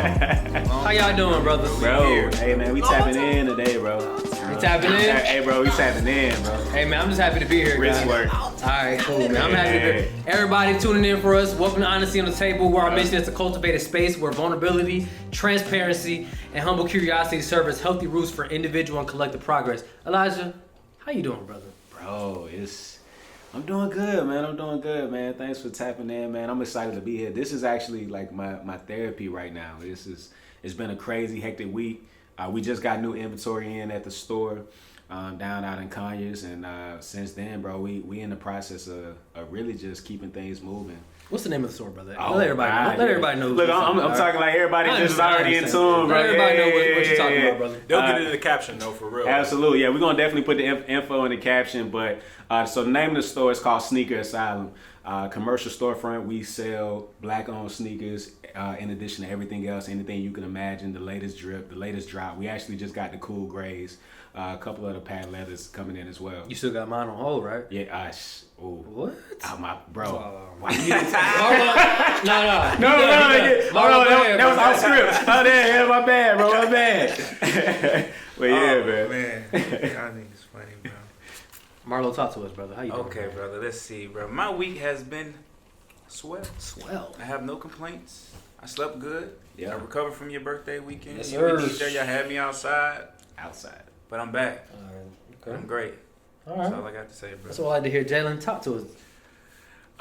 How y'all doing, brothers? Bro, hey man, we tapping in today, bro. We tapping in? Hey, bro, we tapping in, bro. Hey man, I'm just happy to be here, guys. Rich work. Alright, cool, man. I'm happy to be here. Everybody tuning in for us. Welcome to Honesty on the Table, where our mission is to cultivate a space where vulnerability, transparency, and humble curiosity serve as healthy roots for individual and collective progress. Elijah, how you doing, brother? Bro, I'm doing good, man. I'm doing good, man. Thanks for tapping in, man. I'm excited to be here. This is actually like my therapy right now. It's been a crazy, hectic week. We just got new inventory in at the store down out in Conyers, and since then, bro, we in the process of really just keeping things moving. What's the name of the store, brother? Oh, let everybody know. Look, I'm talking like everybody just already in tune, bro. Let everybody know what you're talking about, brother. They'll get it in the caption, though, for real. Absolutely, yeah. We're going to definitely put the info in the caption. But so the name of the store is called Sneaker Asylum. Commercial storefront. We sell black-owned sneakers in addition to everything else, anything you can imagine, the latest drip, the latest drop. We actually just got the cool grays. A couple of the patent leathers coming in as well. You still got mine on hold, right? Yeah, What? Bro. Why you No, that was off script. Oh, yeah, my bad, bro, my bad. But yeah, man. Y'all niggas funny, bro. Marlo, talk to us, brother. How you doing? Okay, brother. Let's see, bro. My week has been swell. I have no complaints. I slept good. Yeah. I recovered from your birthday weekend. Yes, You sir. were there. Y'all had me outside, but I'm back. All right. Okay. I'm great. All That's right. all I got to say, bro. That's all I had to hear. Jalen, talk to us.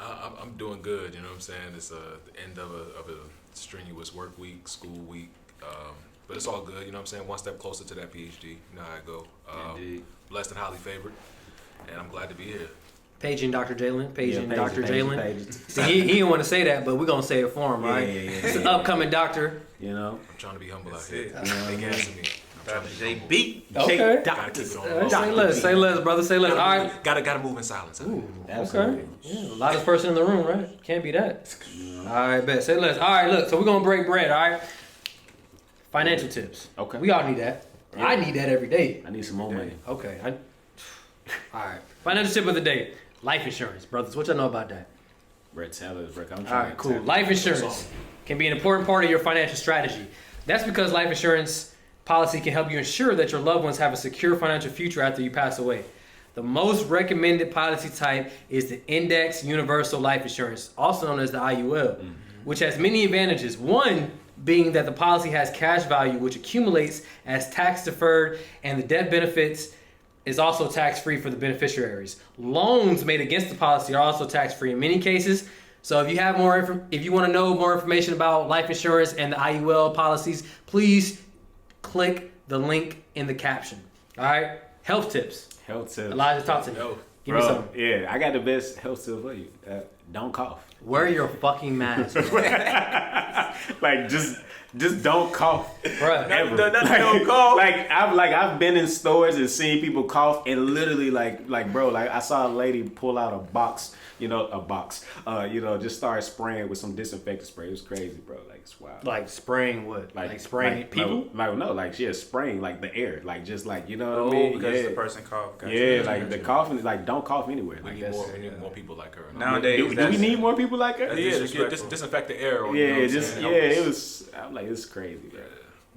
I'm doing good, you know what I'm saying? It's the end of a strenuous work week, school week, but it's all good, you know what I'm saying? One step closer to that PhD, you know how I go. Indeed. Blessed and highly favored, and I'm glad to be here. Paging Dr. Jalen. Paging Yeah, Dr. Jalen. Pages. See, he didn't want to say that, but we're going to say it for him, right? Yeah. It's an upcoming doctor. You know? I'm trying to be humble That's out here. it. Big ass to me. I'm trying to be humble. JB. Okay. Gotta keep it on the low. Say less, brother. Say less. All right. Gotta move in silence. Ooh, Absolutely. okay. Yeah, loudest person in the room, right? Can't be that. All right, bet. Say less. All right, look. So we're gonna break bread. All right. Financial tips. Okay. We all need that. Yeah. I need that every day. I need some more money. Okay. All right. Financial tip of the day: life insurance, brothers. What y'all know about that? Brett Taylor's Rick. I'm All trying right, to cool. tap Life in. insurance can be an important part of your financial strategy. That's because life insurance policy can help you ensure that your loved ones have a secure financial future after you pass away. The most recommended policy type is the Index Universal Life Insurance, also known as the IUL, which has many advantages. One being that the policy has cash value, which accumulates as tax deferred, and the death benefits is also tax-free for the beneficiaries. Loans made against the policy are also tax-free in many cases. So if you have if you want to know more information about life insurance and the IUL policies, please click the link in the caption. All right? Health tips. Health tips. Elijah, talk to me. Yo. Give me Bro, some. yeah, I got the best health tip for you. Don't cough. Wear your fucking mask, bro. Like just don't cough. Bruh. Ever. Don't cough. I've been in stores and seen people cough and literally bro, I saw a lady pull out a box, just start spraying with some disinfectant spray. It was crazy, bro. Like it's wild. Like spraying what? Like spraying people? She is spraying like the air, you know Oh, what I mean? because Yeah. the person coughed. Gotcha. Yeah, like the coughing is like don't cough anywhere. We Like need that's more people like her. Nowadays, do we need more people like her? That's Yeah, disrespectful. disinfect the air. Or, Yeah, you know what I'm just saying? yeah, Help it us. was. I'm like, it's crazy, bro.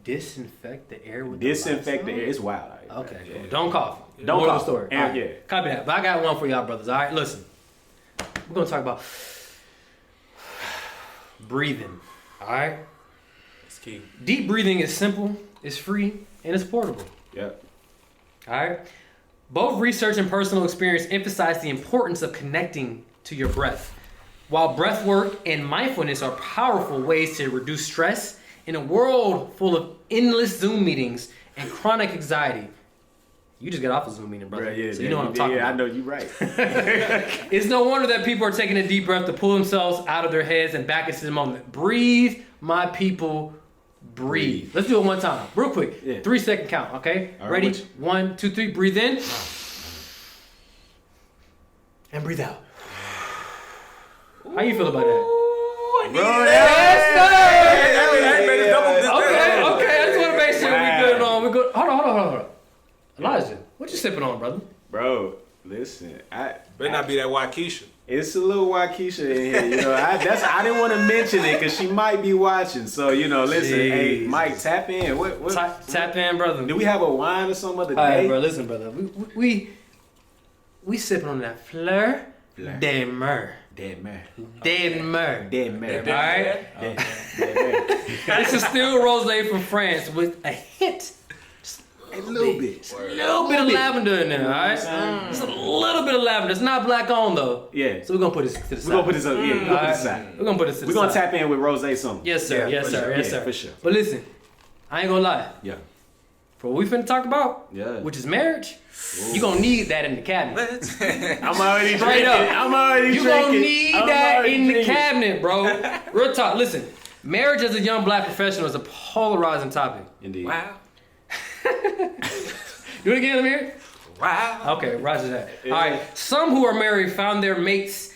Disinfect the air with Disinfect the Lysol? air. It's wild. Out here, Okay, bro. cool. Yeah. Don't cough. Don't Moral of cough. the story. And, All right. yeah. Copy that. But I got one for y'all, brothers. All right, listen. We're going to talk about breathing. All right? It's key. Deep breathing is simple, it's free, and it's portable. Yep. All right? Both research and personal experience emphasize the importance of connecting to your breath. While breath work and mindfulness are powerful ways to reduce stress, in a world full of endless Zoom meetings and chronic anxiety, you just got off a Zoom meeting, brother. Bro, yeah, so you know what I'm talking I about. know you're right. It's no wonder that people are taking a deep breath to pull themselves out of their heads and back into the moment. Breathe, my people, breathe. Let's do it one time, real quick. Yeah. 3-second count, okay? All right, Ready? which- 1, 2, 3. Breathe in. And breathe out. How you feel about that? Bro, Okay. I just want to make sure we good on. We good. Hold on. Elijah, what you sipping on, brother? Bro, Listen, Better not be that Waukesha. it's a little Waukesha in here, you know. I didn't want to mention it because she might be watching. So you know, listen, hey, Mike, tap in. What? Tap in, brother. Do we have a wine or some other All right, day? bro. Listen, brother. We sipping on that fleur de mer. Dead man. Dead mer. Dead man. All right. Dead man. This is still rosé from France with a hint. A little bit. A little bit of lavender in there, all right? Just a little bit of lavender. It's not black on though. Yeah. So we're gonna put this to the side. We're gonna put this up. Yeah, we're gonna put this aside. We're gonna put this to the We're side. gonna tap in with rosé soon. Yes, sir. Yeah, Yes, for sir. sure. Yes, Yeah, sir. for sure. But listen, I ain't gonna lie. Yeah. For what we finna talk about, Yeah. which is marriage, you gonna need that in the cabinet. I'm already Straight drinking. up. I'm already You drinking. gonna need I'm that already in the drinking. cabinet, bro. Real talk. Listen, marriage as a young black professional is a polarizing topic. Indeed. Wow. Do it again, Amir. Wow. Okay, roger that. All right. Some who are married found their mates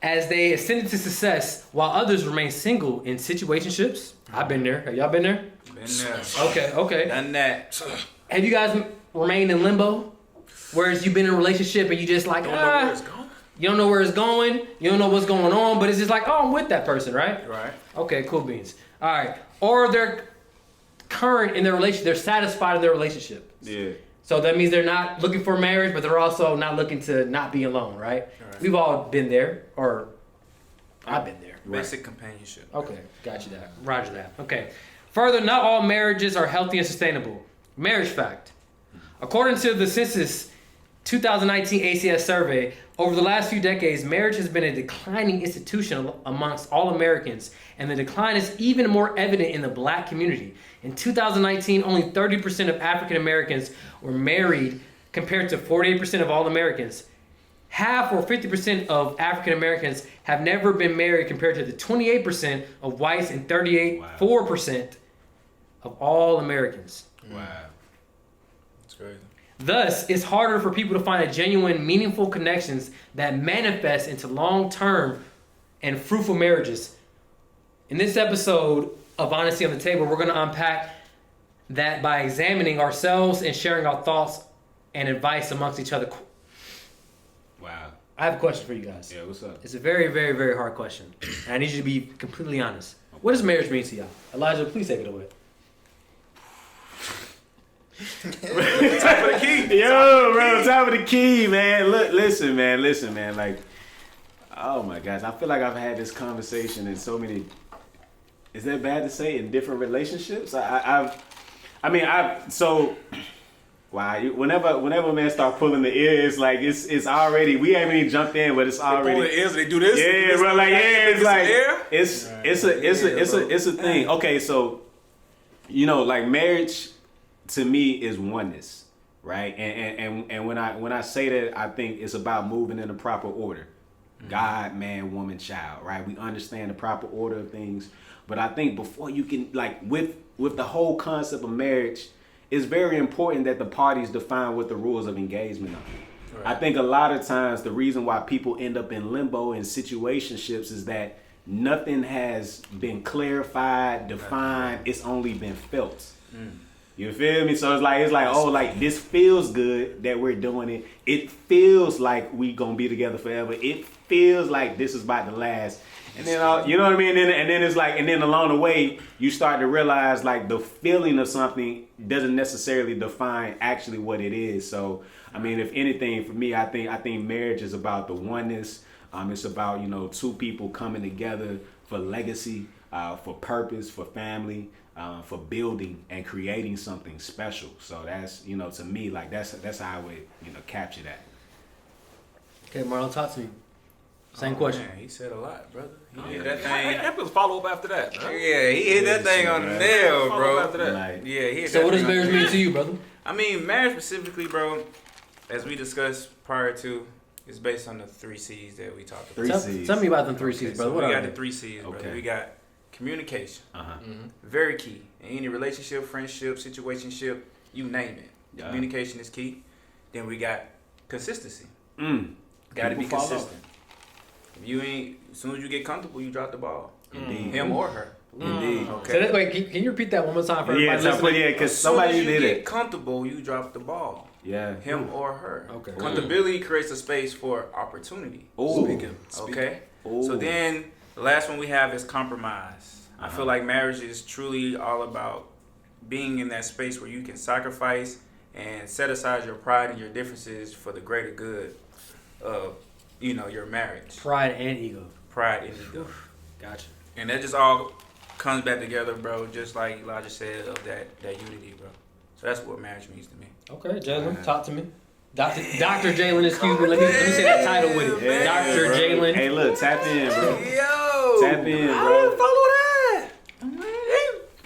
as they ascended to success, while others remain single in situationships. I've been there. Have y'all been there? Been there. Okay. Done that. Have you guys remained in limbo? Whereas you've been in a relationship and you just like, Don't know where it's going. you don't know where it's going, you don't know what's going on, but it's just like, oh, I'm with that person, right? Right. Okay, cool beans. All right. Or they're current in their relationship, they're satisfied in their relationship. Yeah. So that means they're not looking for marriage, but they're also not looking to not be alone, right? Right. We've all been there, or I've been there. Basic companionship. Okay, got you that. Roger that. Okay. Further, not all marriages are healthy and sustainable. Marriage fact. According to the Census 2019 ACS survey, over the last few decades, marriage has been a declining institution amongst all Americans, and the decline is even more evident in the black community. In 2019, only 30% of African Americans were married compared to 48% of all Americans. Half or 50% of African Americans have never been married compared to the 28% of whites and 4% of all Americans. Wow. That's crazy. Thus, it's harder for people to find a genuine, meaningful connections that manifest into long-term and fruitful marriages. In this episode of Honesty on the Table, we're going to unpack that by examining ourselves and sharing our thoughts and advice amongst each other. Wow. I have a question for you guys. Yeah, what's up? It's a very, very, very hard question. And I need you to be completely honest. What does marriage mean to y'all? Elijah, please take it away. Top of the key. Yo, bro, top of the key, man. Look, listen, man. Like, oh my gosh, I feel like I've had this conversation in so many. Is that bad to say? In different relationships, Wow, whenever man start pulling the ear, it's like it's already, we haven't even jumped in, but it's already. They ears, they do this. Yeah, bro, like it's like air. it's a thing. Okay, so you know, like marriage to me is oneness, right? And when I say that, I think it's about moving in the proper order. God, man, woman, child, right? We understand the proper order of things, but I think before you can, like, with the whole concept of marriage, it's very important that the parties define what the rules of engagement are. Right. I think a lot of times the reason why people end up in limbo in situationships is that nothing has been clarified, defined. It's only been felt. You feel me? So it's like, oh, like this feels good that we're doing it. It feels like we gonna be together forever. It feels like this is about to last. And then, you know what I mean? And then it's like, and then along the way, you start to realize like the feeling of something doesn't necessarily define actually what it is. So, I mean, if anything, for me, I think marriage is about the oneness. It's about, you know, two people coming together for legacy, for purpose, for family, for building and creating something special. So that's, you know, to me, like that's how I would, you know, capture that. Okay, Marlon, talk to me. Same question. Man, he said a lot, brother. He hit That that thing. was follow up after that. Huh? Yeah, he hit that thing on the nail, Follow bro. up after that. Like, Yeah, he hit So that what does thing on marriage the mean to you, brother? I mean, marriage specifically, bro, as we discussed prior to, is based on the 3 C's that we talked about. Tell me about them 3 Okay, C's, so brother. we What got are the they? 3 C's, brother. Okay. We got communication. Mm-hmm. Very key. In any relationship, friendship, situationship, you name it. Yeah. Communication is key. Then we got consistency. Mm. Got to be People follow. consistent. If you ain't, as soon as you get comfortable, you drop the ball. Indeed. Him or her. Indeed. So that, wait, can you repeat that one more time for Yeah, everybody listening? because As soon somebody as you did get it. comfortable, you drop the ball. Yeah. him or her. Okay. Comfortability creates a space for opportunity. Ooh. Speaking. Okay. Ooh. So then the last one we have is compromise. I feel like marriage is truly all about being in that space where you can sacrifice and set aside your pride and your differences for the greater good of, your marriage. Pride and ego. Pride and ego. Gotcha. And that just all comes back together, bro, just like Elijah said, of that unity, bro. So that's what marriage means to me. Okay, Jalen, talk to me. Dr. Jalen, excuse me. Let me say that title with it. Yeah, Dr. bro. Jalen. Hey, look, tap in, bro. Yo! Tap in, I bro. didn't follow that.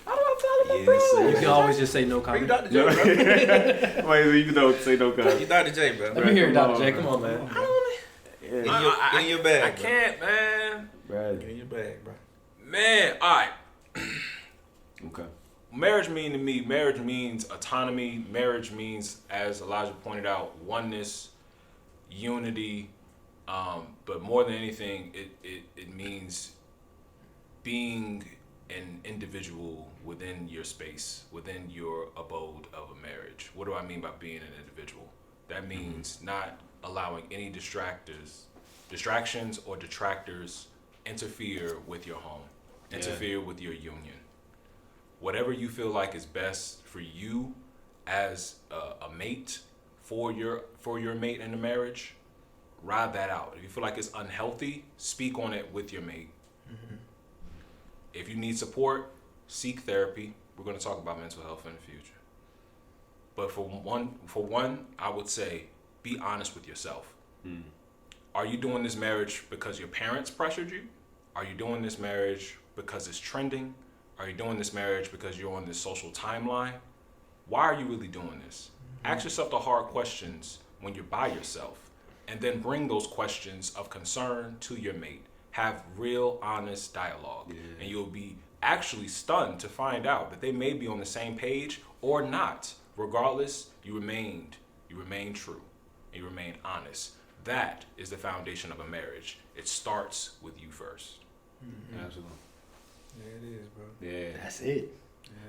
How do I follow my Yes, bro? You can always just say no You comment. Dr. J, bro. Wait, so you don't say no You comment. Dr. J, bro. Let me hear it, Dr. J. Come on, man. Yeah, In your bag, I bro. can't, man. right. Get in your bag, bro. Man, all right. Okay. Marriage means autonomy. Marriage means, as Elijah pointed out, oneness, unity. But more than anything, it means being an individual within your space, within your abode of a marriage. What do I mean by being an individual? That means not allowing any distractions or detractors interfere with your home, interfere with your union. Whatever you feel like is best for you as a mate, for your mate in a marriage, ride that out. If you feel like it's unhealthy, speak on it with your mate. Mm-hmm. If you need support, seek therapy. We're going to talk about mental health in the future. But for one, I would say be honest with yourself. Mm. Are you doing this marriage because your parents pressured you? Are you doing this marriage because it's trending? Are you doing this marriage because you're on this social timeline? Why are you really doing this? Mm-hmm. Ask yourself the hard questions when you're by yourself, and then bring those questions of concern to your mate. Have real, honest dialogue, and you'll be actually stunned to find out that they may be on the same page or not. Regardless, you remain true, and you remain honest. That is the foundation of a marriage. It starts with you first. Mm-hmm. Absolutely. Yeah, it is, bro. Yeah. That's it.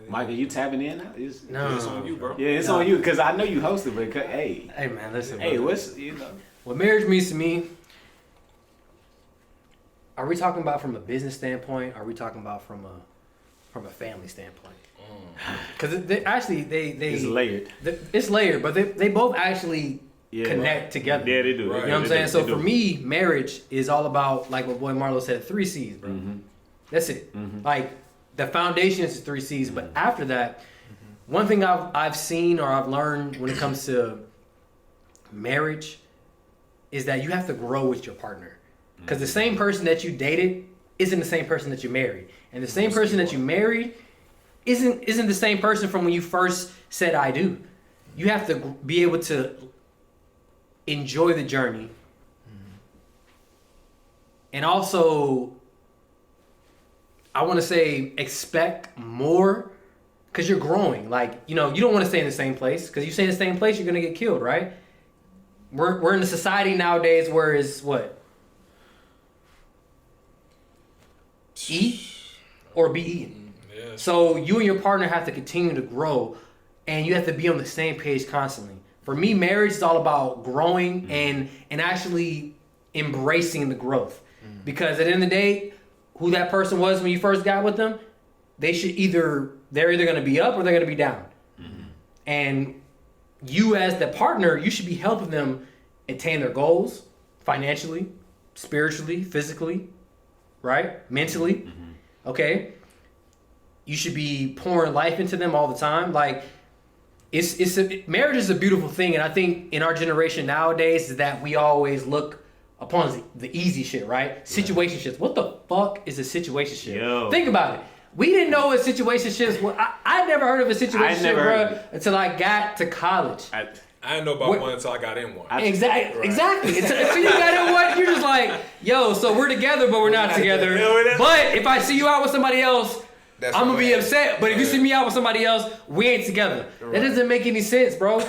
Mike, are you tapping in now? No. It's on you, bro. Yeah, it's on you, because I know you hosted, but hey. Hey, man, listen. Hey, brother. What marriage means to me, are we talking about from a business standpoint? Or are we talking about from a family standpoint? Because it's layered. It's layered, but they both actually connect together. Yeah, they do. Right. You know what I'm saying? So for me, marriage is all about, like what boy Marlo said, 3 C's, bro. Mm-hmm. That's it. Mm-hmm. Like the foundation is the 3 C's, but after that, one thing I've seen or I've learned when it comes to marriage is that you have to grow with your partner. Because the same person that you dated isn't the same person that you married, and the same person that you married isn't the same person from when you first said I do. You have to be able to enjoy the journey, and also, I want to say, expect more, because you're growing. Like, you don't want to stay in the same place, because you stay in the same place, you're gonna get killed, right? We're in a society nowadays where it's what? Eat or be eaten. Yeah. So you and your partner have to continue to grow, and you have to be on the same page constantly. For me, marriage is all about growing and actually embracing the growth. Because at the end of the day, who that person was when you first got with them, they're either going to be up or they're going to be down. And you as the partner, you should be helping them attain their goals financially, spiritually, physically, right? Mentally. Okay? You should be pouring life into them all the time. Like, marriage is a beautiful thing, and I think in our generation nowadays is that we always look upon the easy shit, right? Situationships. What the fuck is a situationship? Yo. Think about it. We didn't know what situationships were. I never heard of a situationship, bro, until I got to college. I didn't know about one until I got in one. Exactly. Until you got in one, you're just like, yo, so we're together, but we're not together. But if I see you out with somebody else, I'm gonna be upset. But if you see me out with somebody else, we ain't together. That doesn't make any sense, bro.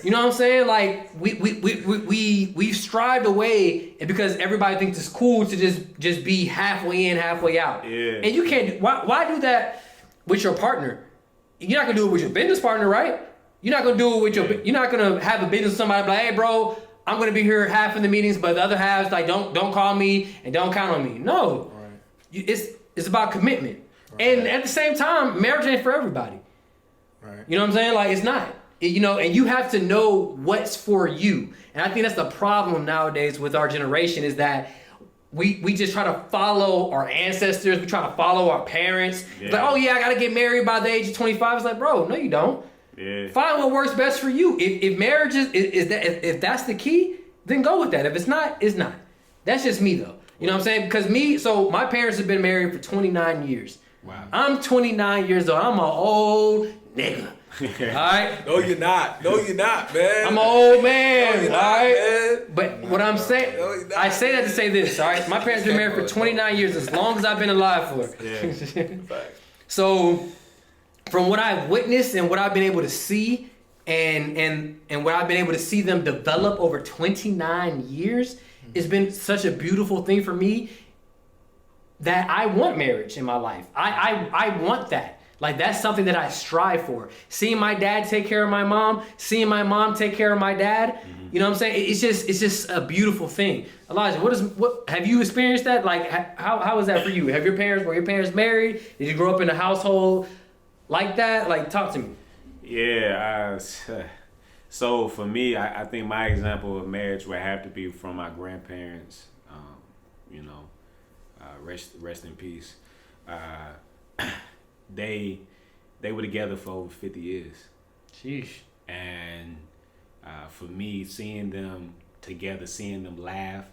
You know what I'm saying? Like we've strived away, and because everybody thinks it's cool to just be halfway in, halfway out. Yeah. And you can't. Why do that with your partner? You're not gonna do it with your business partner, right? You're not gonna do it with you're not gonna have a business with somebody like, hey bro, I'm gonna be here half in the meetings, but the other half's like, don't call me and don't count on me. No, it's about commitment. And at the same time, marriage ain't for everybody. Right. You know what I'm saying? Like, it's not. You know, and you have to know what's for you. And I think that's the problem nowadays with our generation is that we just try to follow our ancestors. We try to follow our parents. It's like, oh yeah, I gotta get married by the age of 25. It's like, bro, no you don't. Yeah. Find what works best for you. If marriage is that, if that's the key, then go with that. If it's not, it's not. That's just me though. You know what I'm saying? Because so my parents have been married for 29 years. Wow. I'm 29 years old. I'm an old nigga. All right? No, you're not. No, you're not, man. I'm an old man. No, you're all not, right? man. But what I'm saying, No, you're not, I say that to say this, all right? My parents been married for 29 years, as long as I've been alive for. Yeah. So, from what I've witnessed and what I've been able to see, and what I've been able to see them develop over 29 years, it's been such a beautiful thing for me that I want marriage in my life. I want that. Like, that's something that I strive for. Seeing my dad take care of my mom, seeing my mom take care of my dad, you know what I'm saying? It's just a beautiful thing. Elijah, what have you experienced that? Like, how was that for you? Were your parents married? Did you grow up in a household like that? Like, talk to me. Yeah. So for me, I think my example of marriage would have to be from my grandparents. You know, rest in peace. They were together for over 50 years. Sheesh. And for me, seeing them together, seeing them laugh,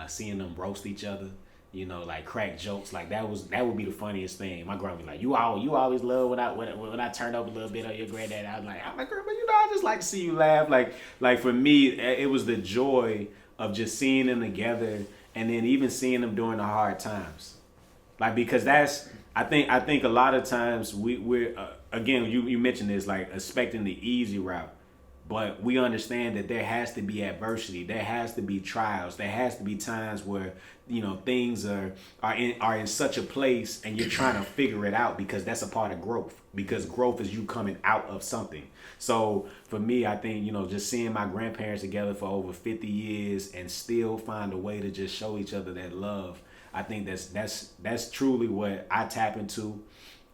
seeing them roast each other, you know, like crack jokes, like that would be the funniest thing. My grandma was like, you always love when I turn up a little bit on your granddad. I'm like, grandma, you know, I just like to see you laugh. Like for me, it was the joy of just seeing them together, and then even seeing them during the hard times. Like, because I think a lot of times we're again, you mentioned this, like expecting the easy route, but we understand that there has to be adversity, there has to be trials, there has to be times where, you know, things are in such a place and you're trying to figure it out, because that's a part of growth, because growth is you coming out of something. So for me, I think, you know, just seeing my grandparents together for over 50 years and still find a way to just show each other that love, I think that's truly what I tap into,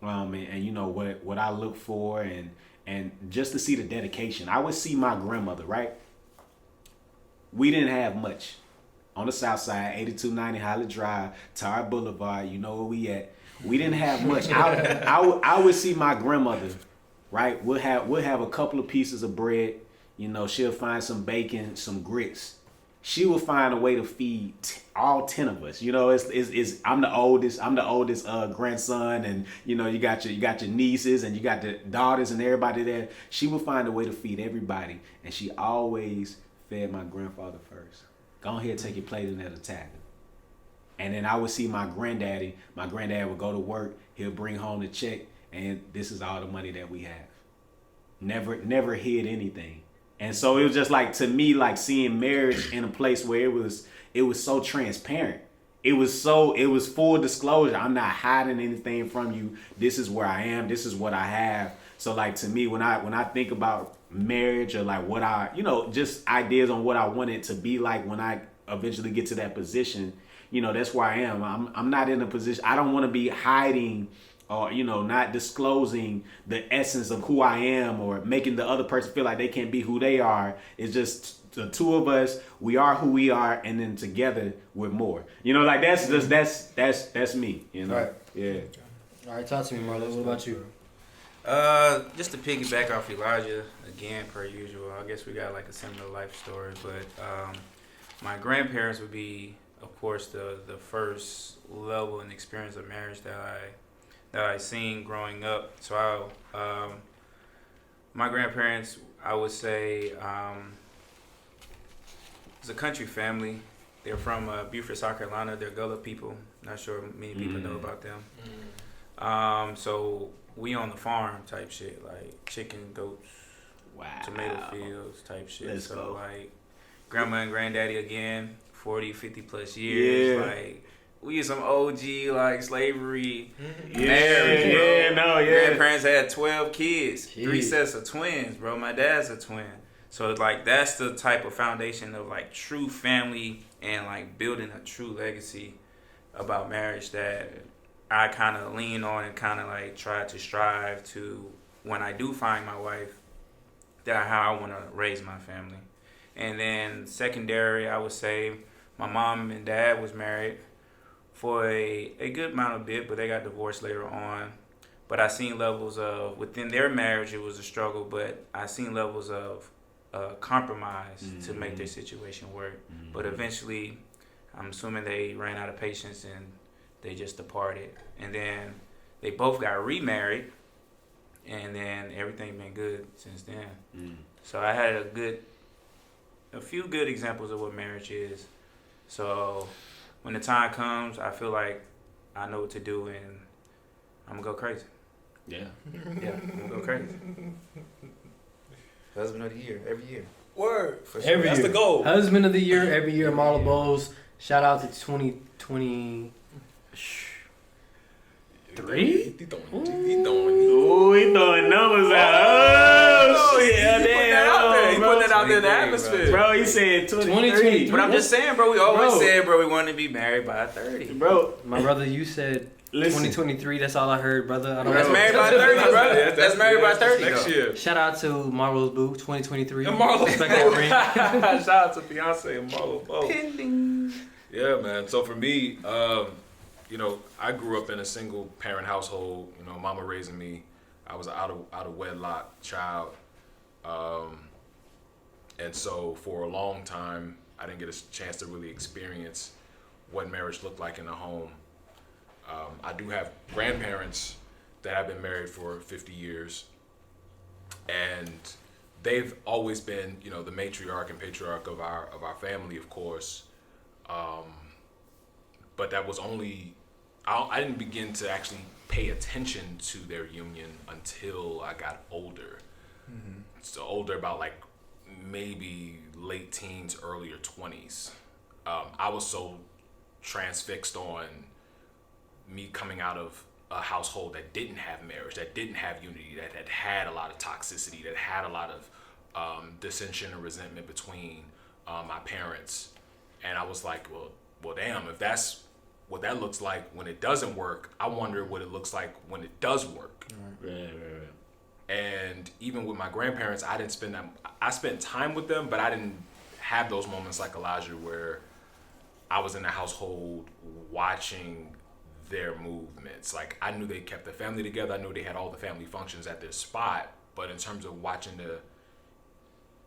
and you know what I look for, and just to see the dedication. I would see my grandmother, right? We didn't have much on the south side, 8290 Holly Drive, Tar Boulevard. You know where we at. We didn't have much. I would see my grandmother, right? We'll have a couple of pieces of bread. You know, she'll find some bacon, some grits. She will find a way to feed all 10 of us. You know, I'm the oldest grandson, and you know, you got your nieces and you got the daughters and everybody there. She will find a way to feed everybody, and she always fed my grandfather first. Go ahead, take your plate in there to tag him. And then I would see my granddaddy. My granddad would go to work. He'll bring home the check, and this is all the money that we have. Never hid anything. And so it was just like, to me, like seeing marriage in a place where it was so transparent. It was full disclosure. I'm not hiding anything from you. This is where I am. This is what I have. So like, to me, when I think about marriage, or like what I, you know, just ideas on what I want it to be like when I eventually get to that position, you know, that's where I am. I'm not in a position. I don't want to be hiding, or, you know, not disclosing the essence of who I am, or making the other person feel like they can't be who they are. It's just the two of us. We are who we are, and then together we're more. You know, like that's me. You know, Right. Yeah. All right, talk to me, Marlo. What about you? Just to piggyback off Elijah again, per usual. I guess we got like a similar life story, but my grandparents would be, of course, the first level and experience of marriage that I seen growing up. So my grandparents, I would say, it's a country family. They're from Beaufort, South Carolina. They're Gullah people. Not sure many people know about them. So we on the farm type shit, like chicken, goats, tomato fields type shit. Let's go. Like grandma and granddaddy again, 40, 50 plus years. Yeah. Like we some OG like slavery Yeah, marriage, bro. yeah, no, yeah. Grandparents had 12 kids, 3 Jeez. sets of twins, bro. My dad's a twin. So like that's the type of foundation of like true family and like building a true legacy about marriage that I kind of lean on and kind of like try to strive to when I do find my wife, that how I want to raise my family. And then secondary, I would say my mom and dad was married for a good amount of bit, but they got divorced later on. But I seen levels of, within their marriage, it was a struggle, but I seen levels of compromise to make their situation work. But eventually, I'm assuming they ran out of patience and they just departed. And then they both got remarried, and then everything been good since then. So I had a few good examples of what marriage is. So when the time comes, I feel like I know what to do, and I'm gonna go crazy. Yeah. Yeah, I'm gonna go crazy. Husband of the year every year. Word. For sure. Every That's year. the goal. Husband of the year every year. Marla Bowles. Shout out to 2023. He throwing. Ooh, he throwing numbers out. Oh, yeah, He putting that out there. He bro. putting that out there in the atmosphere. Bro, he said 2023. But I'm just saying, bro, we always Bro. said, bro, we want to be married by 30. Bro, My brother, you said listen. 2023. That's all I heard, brother. I don't That's know. married by 30, bro. That's married by 30. Next though. year. Shout out to Marlo's Boo 2023. And Marlo. Respect that ring. Shout out to Beyonce and Marlo Bowles. Yeah, man. So for me, you know, I grew up in a single parent household. You know, mama raising me. I was out of wedlock child, and so for a long time, I didn't get a chance to really experience what marriage looked like in a home. I do have grandparents that have been married for 50 years, and they've always been, you know, the matriarch and patriarch of our family, of course. But that was only, I didn't begin to actually pay attention to their union until I got older. So older, about like maybe late teens, earlier 20s. I was so transfixed on me coming out of a household that didn't have marriage, that didn't have unity, that had a lot of toxicity, that had a lot of dissension and resentment between my parents. And I was like, well, damn, if that's what that looks like when it doesn't work, I wonder what it looks like when it does work. Right. And even with my grandparents, I spent time with them, but I didn't have those moments like Elijah where I was in the household watching their movements. Like, I knew they kept the family together. I knew they had all the family functions at their spot. But in terms of watching the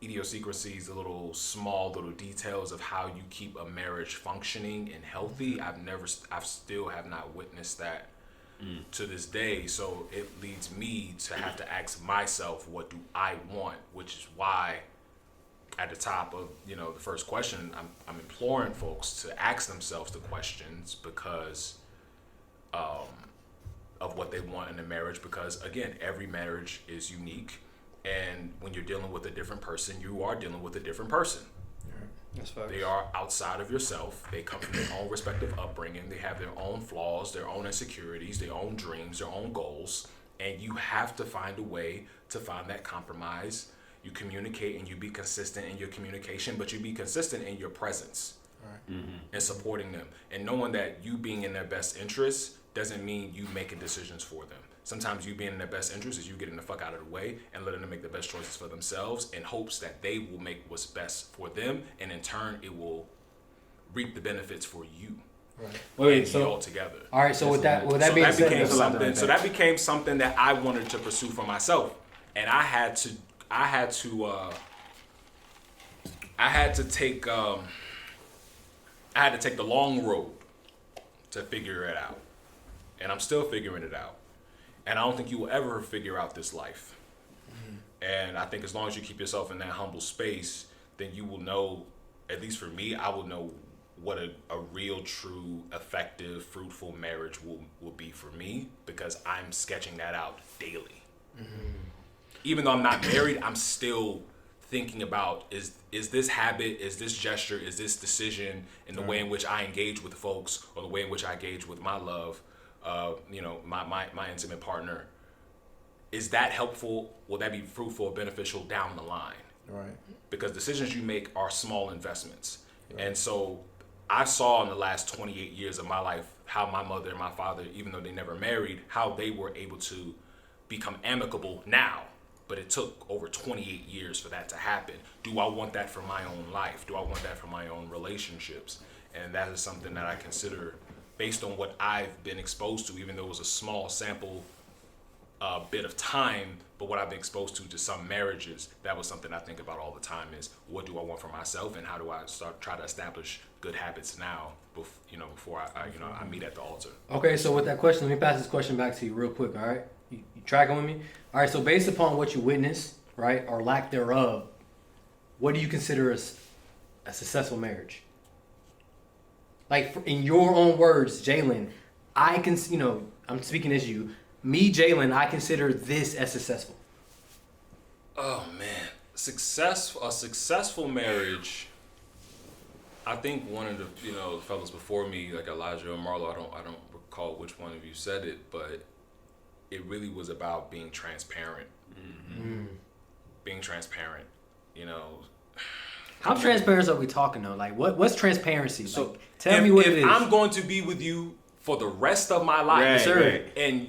idiosyncrasies, the little details of how you keep a marriage functioning and healthy, I still have not witnessed that to this day. So it leads me to have to ask myself, what do I want? Which is why at the top of, you know, the first question, I'm imploring folks to ask themselves the questions because of what they want in a marriage, because again, every marriage is unique, and when you're dealing with a different person, you are dealing with a different person. That's facts. They are outside of yourself. They come from their own respective upbringing. They have their own flaws, their own insecurities, their own dreams, their own goals, and you have to find a way to find that compromise. You communicate and you be consistent in your communication, but you be consistent in your presence and supporting them, and knowing that you being in their best interest doesn't mean you making decisions for them. Sometimes you being in their best interest is you getting the fuck out of the way and letting them make the best choices for themselves in hopes that they will make what's best for them, and in turn it will reap the benefits for you. Wait, and so all together. all right. So with that being said, That became something that I wanted to pursue for myself, and I had to take the long road to figure it out, and I'm still figuring it out. And I don't think you will ever figure out this life. And I think as long as you keep yourself in that humble space, then you will know, at least for me, I will know what a real, true, effective, fruitful marriage will be for me, because I'm sketching that out daily. Even though I'm not married, I'm still thinking about is this habit, is this gesture, is this decision in the way in which I engage with folks or the way in which I engage with my love, my intimate partner, is that helpful? Will that be fruitful or beneficial down the line? Right. Because decisions you make are small investments. Right. And so I saw in the last 28 years of my life how my mother and my father, even though they never married, how they were able to become amicable now. But it took over 28 years for that to happen. Do I want that for my own life? Do I want that for my own relationships? And that is something that I consider based on what I've been exposed to, even though it was a small sample bit of time, but what I've been exposed to some marriages, that was something I think about all the time is what do I want for myself and how do I try to establish good habits now, before I meet at the altar. Okay, so with that question, let me pass this question back to you real quick, all right? You tracking with me? All right, so based upon what you witnessed, right, or lack thereof, what do you consider as a successful marriage? Like, in your own words, Jalen, I'm speaking as you. Me, Jalen, I consider this as successful. Oh man, a successful marriage. I think one of the fellas before me, like Elijah or Marlo, I don't recall which one of you said it, but it really was about being transparent. Mm-hmm. Being transparent, How transparent are we talking though? Like, what's transparency? So like, tell me what it is. I'm going to be with you for the rest of my life, right, sir. Right. And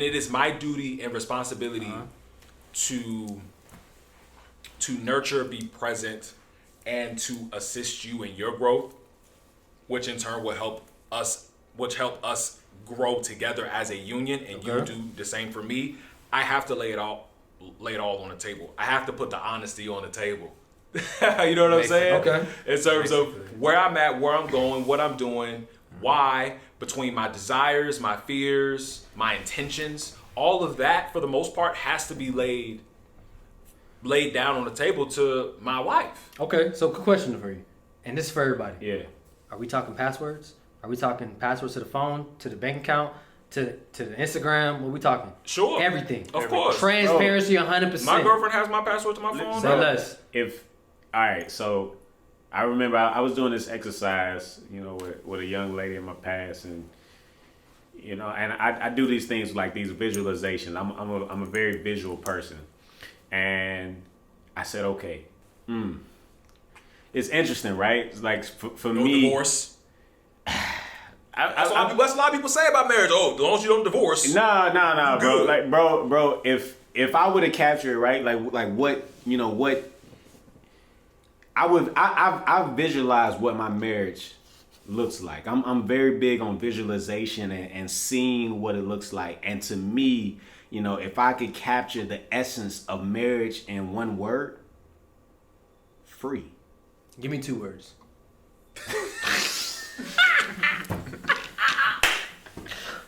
it is my duty and responsibility to nurture, be present, and to assist you in your growth, which in turn will help us grow together as a union, and you do the same for me. I have to lay it all on the table. I have to put the honesty on the table. You know what I'm saying? Okay. In terms of where I'm at, where I'm going, what I'm doing, why, between my desires, my fears, my intentions, all of that for the most part has to be laid down on the table to my wife. Okay, so good question for you, and this is for everybody. Yeah. Are we talking passwords? Are we talking passwords to the phone, to the bank account, to the Instagram? What are we talking? Sure. Everything. Of course. Transparency, 100%. My girlfriend has my password to my phone. Say less. All right, so I remember I was doing this exercise, with a young lady in my past, and and I do these things like these visualizations. I'm a very visual person, and I said, okay, it's interesting, right? It's like for me, divorce. That's what a lot of people say about marriage. Oh, as long as you don't divorce. No, bro. Like, bro, if I would have captured, right, like what I've visualized what my marriage looks like. I'm very big on visualization and seeing what it looks like. And to me, if I could capture the essence of marriage in one word, free. Give me 2 words.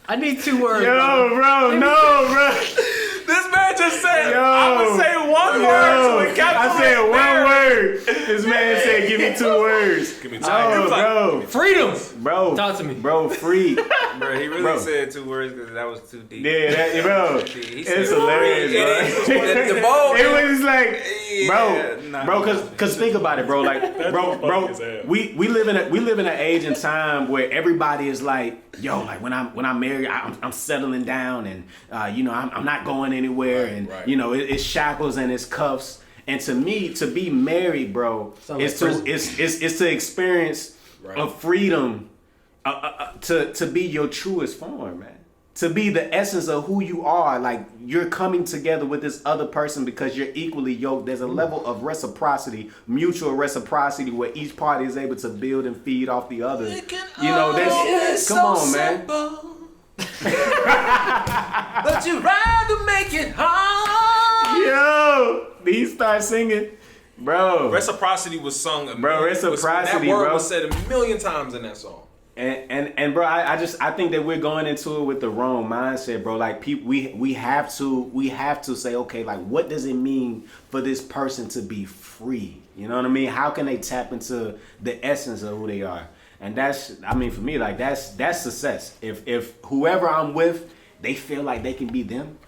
I need 2 words. Yo, bro, no, bro. This man just said, Yo, I would say one word. So it I said one word. This man said, give me 2 words. Give me 2 Oh, words. bro. Freedom. Bro. Talk to me. Bro, free. Bro, he really said 2 words because that was too deep. Yeah, bro. He said It's hilarious, bro. The bold. It was like, Yeah, bro, cause think about it, bro. Like, bro, we live in an age and time where everybody is like, yo, like when I'm married, I'm settling down, and I'm not going anywhere, right. It's shackles and it's cuffs. And to me, to be married, bro, is to experience a freedom, to be your truest form, man. To be the essence of who you are. Like, you're coming together with this other person because you're equally yoked. There's a level of reciprocity, mutual reciprocity, where each party is able to build and feed off the other. That's come on, man. But you rather make it hard. Yo, he started singing, bro. Reciprocity was sung. Reciprocity, that word bro. was said 1,000,000 times in that song. And bro, I think that we're going into it with the wrong mindset, bro. Like, people, we have to say, okay, like, what does it mean for this person to be free? You know what I mean? How can they tap into the essence of who they are? And for me, like, that's success. If whoever I'm with, they feel like they can be them,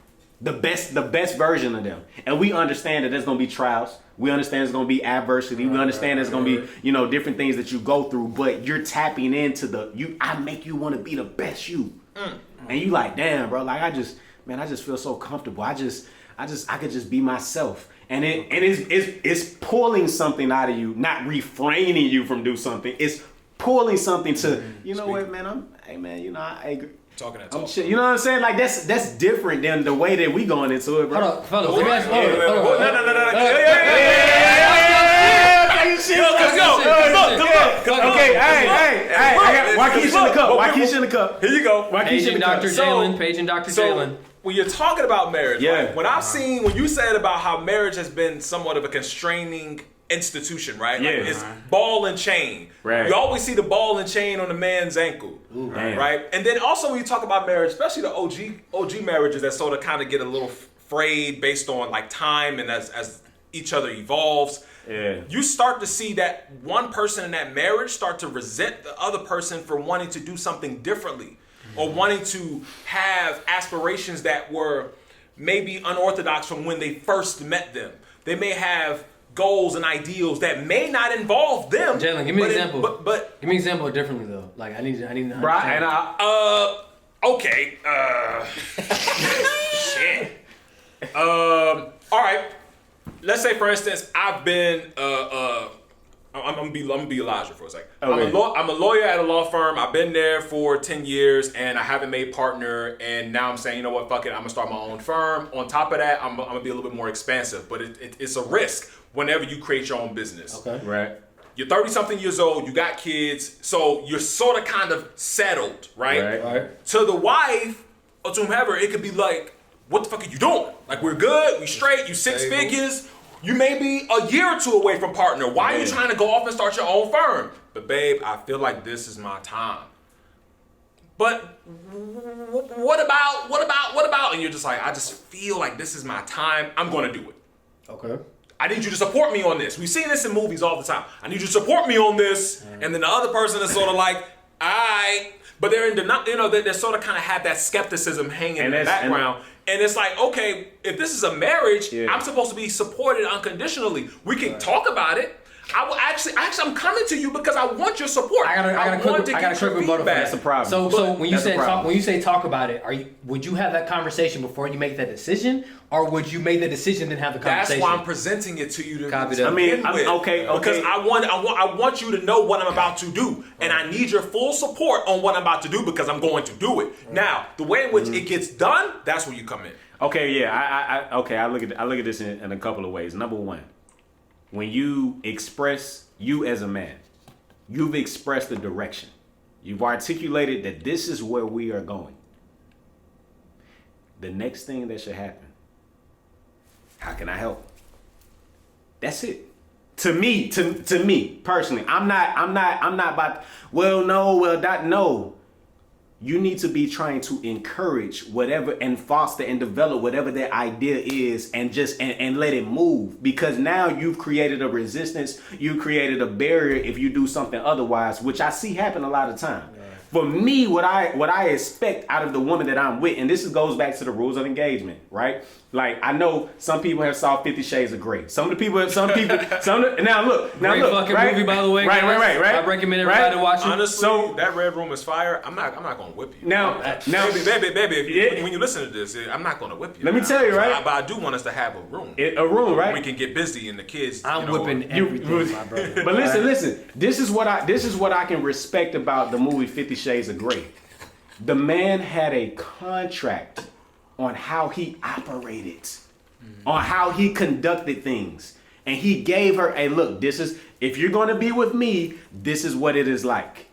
the best version of them. And we understand that there's gonna be trials. We understand there's gonna be adversity. We understand there's gonna be, you know, different things that you go through, but you're tapping into I make you want to be the best you. And you like, damn, bro, like I just feel so comfortable. I could just be myself. And it's pulling something out of you, not refraining you from do something. It's pulling something to, you know what, man, I agree. Talking that talk. You know what I'm saying? Like that's different than the way that we going into it, bro. Hold on, fellas. Let me ask Okay, hey, I got Waukesha in the cup. Here you go. Paige and Dr. Jalen. Paige and Dr. Jalen. When you're talking about marriage, Yeah. right? When you said about how marriage has been somewhat of a constraining institution, right? Like Yeah. it's ball and chain. Right. You always see the ball and chain on the man's ankle. Damn. Right? And then also when you talk about marriage, especially the OG marriages that sort of kind of get a little frayed based on like time and as each other evolves. Yeah. You start to see that one person in that marriage start to resent the other person for wanting to do something differently or wanting to have aspirations that were maybe unorthodox from when they first met them. They may have goals and ideals that may not involve them. Jalen, give me an example. But give me an example differently though. Like I need to Bro, and okay. Shit. All right. Let's say, for instance, I've been. I'm gonna be Elijah for a second. Okay. I'm a lawyer at a law firm. I've been there for 10 years, and I haven't made partner. And now I'm saying, you know what? Fuck it. I'm gonna start my own firm. On top of that, I'm gonna be a little bit more expansive. But it's a risk whenever you create your own business. Okay. right. You're 30-something years old. You got kids, so you're sort of kind of settled, right? Right. To the wife or to whomever, it could be like, what the fuck are you doing? Like, we're good, we straight, you six figures. You may be a year or two away from partner. Why are you trying to go off and start your own firm? But babe, I feel like this is my time. But what about? And you're just like, I just feel like this is my time. I'm gonna do it. Okay. I need you to support me on this. We've seen this in movies all the time. I need you to support me on this. And then the other person is sort of like, but they're in denial, you know, they sort of kind of have that skepticism hanging in the background. And it's like, okay, if this is a marriage, I'm supposed to be supported unconditionally. We can talk about it. I will actually, I'm coming to you because I want your support. I got a quick rebuttal. That's a problem. So when you say talk about it, would you have that conversation before you make that decision, or would you make the decision then have the conversation? That's why I'm presenting it to you to Copy that. Okay. Because I want you to know what I'm about to do, and I need your full support on what I'm about to do because I'm going to do it. Now, the way in which it gets done, that's where you come in. Okay, yeah. I look at this in a couple of ways. Number one, when you express you as a man, you've expressed the direction. You've articulated that this is where we are going. The next thing that should happen, how can I help? That's it. To me personally, I'm not about, no. You need to be trying to encourage whatever and foster and develop whatever that idea is and just and let it move, because now you've created a resistance, you created a barrier if you do something otherwise, which I see happen a lot of time. Yeah. For me, what I expect out of the woman that I'm with, and this goes back to the rules of engagement, right? Like, I know some people have saw 50 Shades of Grey. Now look, Great fucking right? movie, by the way. Right. I recommend everybody to watch it. Honestly, that Red Room is fire. I'm not gonna whip you. Now, baby, when you listen to this, I'm not gonna whip you. Let me tell you, right? But I do want us to have a room. Right? We can get busy and the kids. I'm whipping everything, my brother. But listen. This is what I can respect about the movie 50 Shades of Grey. The man had a contract on how he operated, on how he conducted things. And he gave her a look, this is, if you're going to be with me, this is what it is like.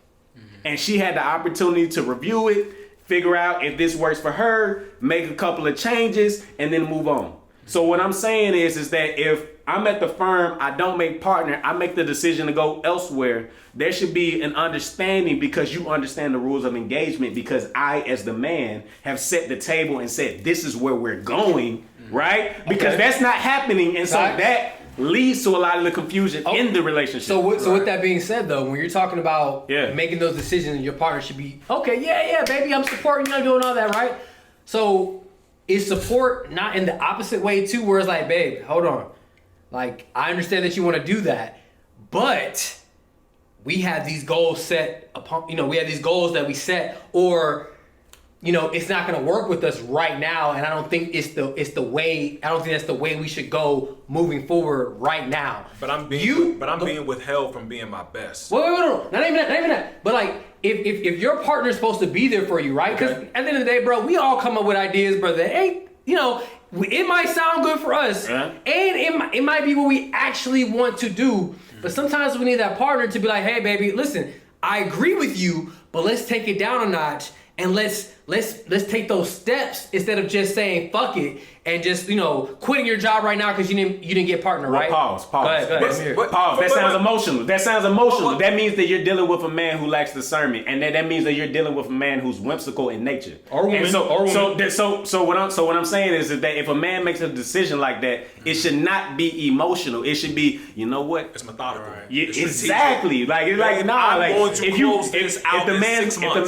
And she had the opportunity to review it, figure out if this works for her, make a couple of changes, and then move on. So what I'm saying is that if I'm at the firm, I don't make partner, I make the decision to go elsewhere, there should be an understanding, because you understand the rules of engagement, because I, as the man, have set the table and said, this is where we're going, right? Because that's not happening. And so that leads to a lot of the confusion in the relationship. So with that being said, though, when you're talking about making those decisions, your partner should be, okay, yeah, baby, I'm supporting you, I'm doing all that, right? So is support not in the opposite way too, where it's like, babe, hold on. Like, I understand that you want to do that, but we have these goals set upon, we have these goals that we set, or, it's not going to work with us right now. And I don't think I don't think that's the way we should go moving forward right now. But I'm being withheld from being my best. Wait, not even that. But like, if your partner's supposed to be there for you, right? Because at the end of the day, bro, we all come up with ideas, brother. Hey, it might sound good for us, and it might be what we actually want to do. But sometimes we need that partner to be like, hey, baby, listen, I agree with you, but let's take it down a notch. And let's take those steps instead of just saying fuck it and just quitting your job right now because you didn't get partner, right? Pause. Go ahead. Pause. That sounds emotional. That means that you're dealing with a man who lacks discernment, and that means that you're dealing with a man who's whimsical in nature. Or woman. So what I'm saying is that if a man makes a decision like that, it should not be emotional. It should be, you know what? It's methodical. Yeah, exactly. If the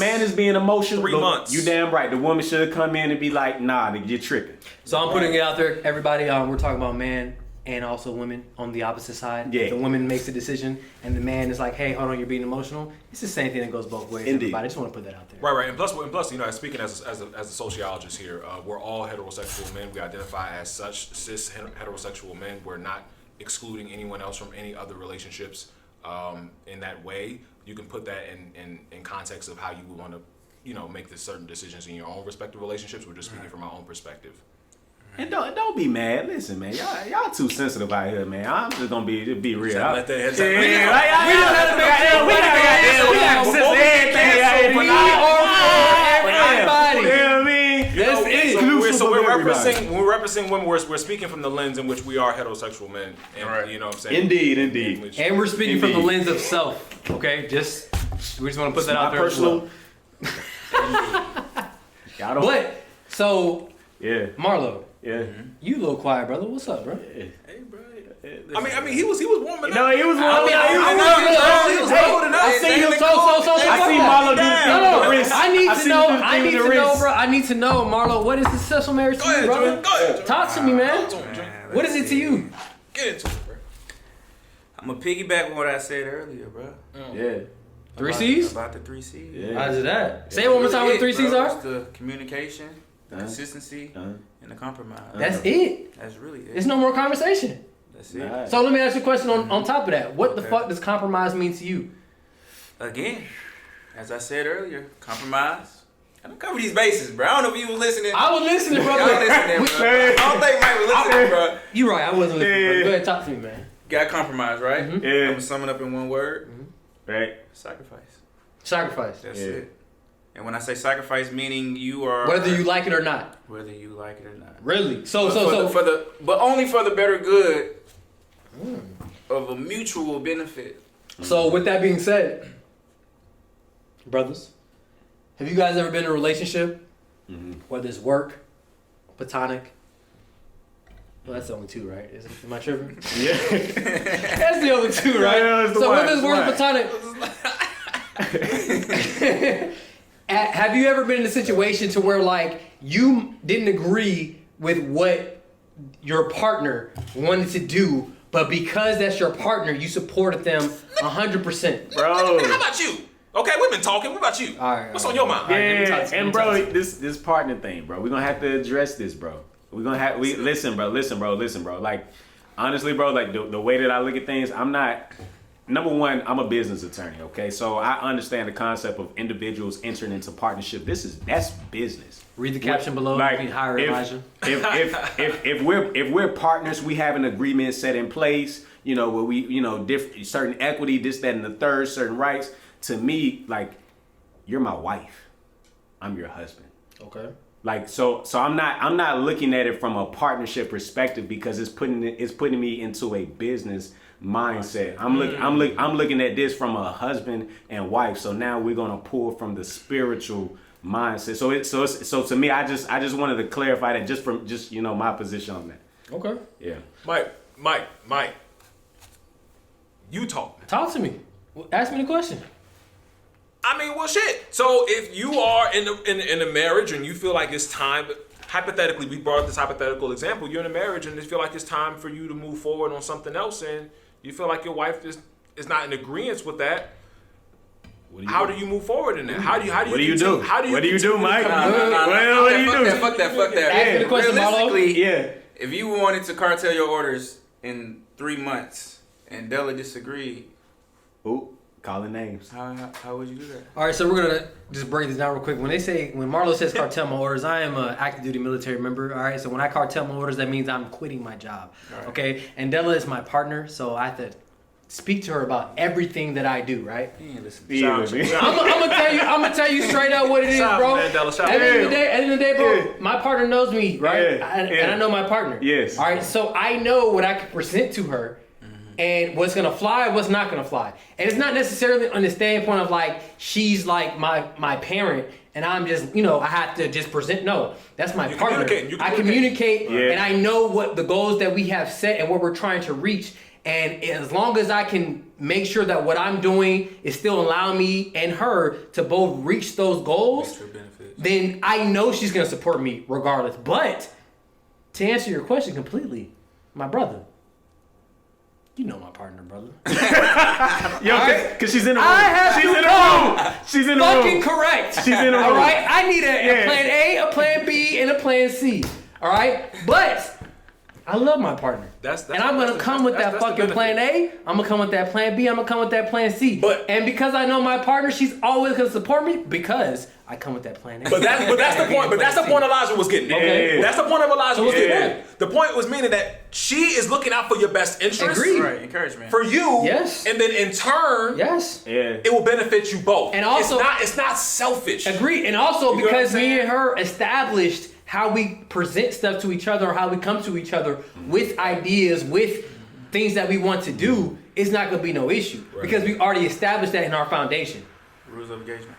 man is being emotional, 3 months. you damn right. The woman should have come in and be like, nah, you're tripping. So I'm putting it out there, everybody. We're talking about men and also women on the opposite side. Yeah. If the woman makes a decision and the man is like, hey, hold on, you're being emotional. It's the same thing that goes both ways. Indeed. Everybody. I just want to put that out there. Right. And plus, speaking as a sociologist here, we're all heterosexual men. We identify as such, cis heterosexual men. We're not excluding anyone else from any other relationships in that way. You can put that in context of how you would want to, make the certain decisions in your own respective relationships. We're just speaking from my own perspective. And don't be mad. Listen, man, y'all too sensitive out here, man. I'm just gonna be real. Let that head So we're representing women. We're speaking from the lens in which we are heterosexual men, and you know what I'm saying. Indeed. And we're speaking from the lens of self. Okay, we just want to put that out there. Personal. But so, yeah, Marlo. Yeah. You a little quiet, brother. What's up, bro? Hey, bro. I mean, he was warming up. No, he was warming up. I see him. I see Marlo do the wrist. I need to know, bro. I need to know, Marlo. What is successful marriage to you, brother? Go ahead. Talk to me, man. What is it to you? Get into it, bro. I'm gonna piggyback on what I said earlier, bro. Yeah. 3 C's? About the 3 C's. Yeah. How's it that? Say it one more time what 3 C's are. It's the communication, the consistency, and the compromise. That's it. That's really it. There's no more conversation. That's it. Nice. So let me ask you a question on top of that. What the fuck does compromise mean to you? Again, as I said earlier, compromise. I don't cover these bases, bro. I don't know if you were listening. I was listening, bro. Y'all listening, bro. I don't think Mike was listening, bro. You right. I wasn't listening. Bro. Go ahead, talk to me, man. Got compromise, right? Mm-hmm. Yeah. I'm gonna sum it up in one word. Right. Sacrifice. Sacrifice. That's it. And when I say sacrifice, meaning you are Whether you like it or not. Whether you like it or not. Really? But only for the better good of a mutual benefit. So with that being said, brothers, have you guys ever been in a relationship, whether it's work, platonic? Well, that's the only two, right? Am I tripping? Yeah. That's the only two, right? Yeah, so whether it's work, platonic. Have you ever been in a situation to where like you didn't agree with what your partner wanted to do, but because that's your partner, you supported them 100%? Bro. How about you? Okay, we've been talking. What about you? All right, What's on your mind? Yeah, and bro, this partner thing, bro. We're gonna have to address this, bro. Listen, bro. Like, honestly, bro, like the way that I look at things, number one, I'm a business attorney, okay? So I understand the concept of individuals entering into partnership. That's business. Read the caption below. Like, You can hire Elijah. If we're partners, we have an agreement set in place, where we, certain equity, this, that, and the third, certain rights. To me, like, you're my wife. I'm your husband. Okay. Like, so I'm not looking at it from a partnership perspective because it's putting me into a business mindset. I'm looking at this from a husband and wife. So now we're gonna pull from the spiritual mindset. So to me, I just wanted to clarify that just my position on that. Okay. Yeah. Mike. You talk. Talk to me. Ask me the question. I mean, well, shit. So if you are in a marriage and you feel like it's time, hypothetically, we brought up this hypothetical example. You're in a marriage and you feel like it's time for you to move forward on something else, and you feel like your wife is not in agreement with that. How do you move forward in that? How do you What do you do? What do you do, Mike? What do you do? Fuck that. Ask me the question, Marlo. Realistically, if you wanted to cartel your orders in 3 months and Della disagreed, Ooh, calling names. how would you do that? All right, so we're gonna just break this down real quick. When Marlo says cartel my orders, I am an active duty military member. All right, so when I cartel my orders, that means I'm quitting my job. Right. Okay, and Della is my partner, so I have to speak to her about everything that I do. Right? Yeah, I'm gonna tell you straight up what it is, Shout out, bro. man, Della, shout At the end of the day, bro, Yeah. my partner knows me, right? Yeah. And I know my partner. Yes. All right, so I know what I can present to her. And what's gonna fly, what's not gonna fly, and it's not necessarily on the standpoint of like she's like my parent, and I'm just I have to just present. No, that's my partner. I communicate, and I know what the goals that we have set and what we're trying to reach. And as long as I can make sure that what I'm doing is still allowing me and her to both reach those goals, then I know she's gonna support me regardless. But to answer your question completely, my brother. You know my partner, brother. Yo, because she's in the room. I have she's to in the know. room. She's in the Fucking room. correct. She's in the room. All right, I need a Yeah. plan A, a plan B, and a plan C. All right, but I love my partner, and I'm gonna come with that fucking plan A. I'm gonna come with that plan B. I'm gonna come with that plan C. And because I know my partner, she's always gonna support me because I come with that plan A. But that's the point. But that's the point Elijah was getting. Okay. That's the point of Elijah was what's the getting. point? The point was meaning that she is looking out for your best interest. Agreed. Right, encouragement. For you. Yes. And then in turn, Yes. Yeah. it will benefit you both. And also- it's not selfish. Agreed. And also You know what because I'm me saying? and her established how we present stuff to each other or how we come to each other with ideas, with things that we want to do, it's not going to be no issue. Right. Because we already established that in our foundation. Rules of engagement.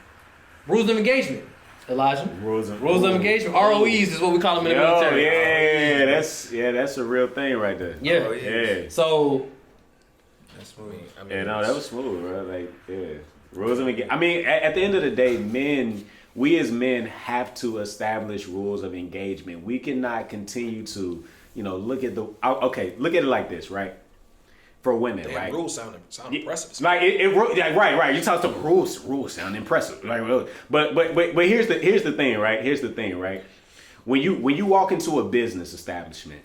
Rules of engagement, Elijah. Rules of engagement. ROEs is what we call them in the Yo, military. that's a real thing right there. Yeah. Oh, Yeah. So, That's smooth. I mean, Yeah, no, that was smooth, bro. Like, yeah. Rules of engagement. I mean, at the end of the day, we as men have to establish rules of engagement. We cannot continue to, look at look at it like this, right? For women, damn, right? rules sound impressive. Like right. You talk to rules sound impressive. Like, but here's the thing, right? When you walk into a business establishment,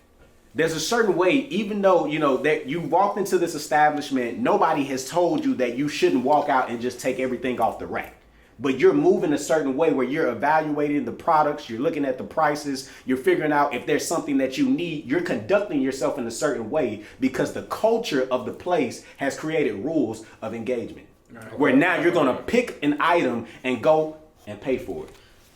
there's a certain way, even though that you walked into this establishment, nobody has told you that you shouldn't walk out and just take everything off the rack. But you're moving a certain way where you're evaluating the products, you're looking at the prices, you're figuring out if there's something that you need, you're conducting yourself in a certain way because the culture of the place has created rules of engagement. Right. Where now you're gonna pick an item and go and pay for it.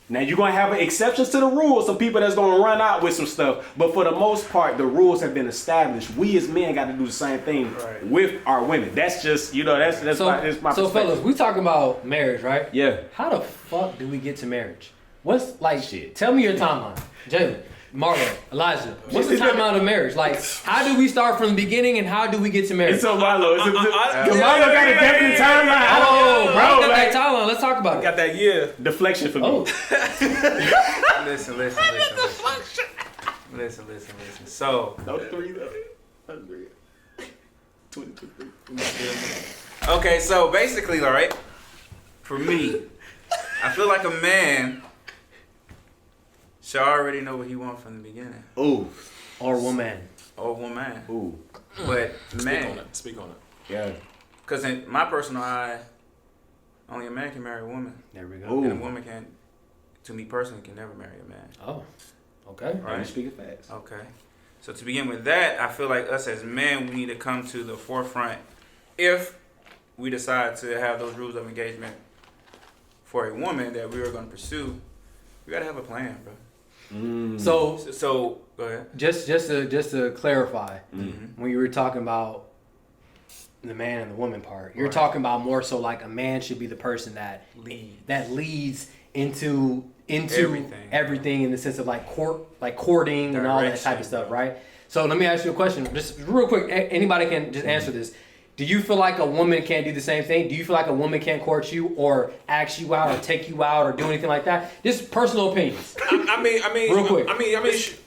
Now you're gonna have exceptions to the rules, some people that's gonna run out with some stuff, but for the most part, the rules have been established. We as men got to do the same thing with our women. That's just, that's my perspective. fellas, we talking about marriage, right? Yeah. How the fuck do we get to marriage? What's like? Shit. Tell me your timeline, Jalen, Marlon, Elijah. What's the timeline of marriage? Like, how do we start from the beginning and how do we get to marriage? It's so Marlo. Marlo got a definite timeline. Oh, bro, got like, that timeline. Let's talk about it. Got that year. deflection for me. Oh, Listen. Listen. So, No 3 though. That's 3. 23. okay, so basically, all right, for me, I feel like a man should already know what he wants from the beginning. Ooh. or woman. Or woman. Ooh. But man, Speak on it. Yeah. because in my personal eye, only a man can marry a woman. There we go. Ooh. And a woman can, to me personally, can never marry a man. Oh, okay. Right. Right. Speaking facts. Okay. So to begin with that, I feel like us as men, we need to come to the forefront if we decide to have those rules of engagement for a woman that we are going to pursue. We got to have a plan, bro. So Go ahead. just to clarify, Mm-hmm. when you were talking about the man and the woman part, you're talking about more so like a man should be the person that leads into everything in the sense of like courting and all that type of stuff, right? So let me ask you a question, just real quick. Anybody can just answer this. Do you feel like a woman can't do the same thing? Do you feel like a woman can't court you or ask you out or take you out or do anything like that? Just personal opinions. I mean, Real quick. I mean,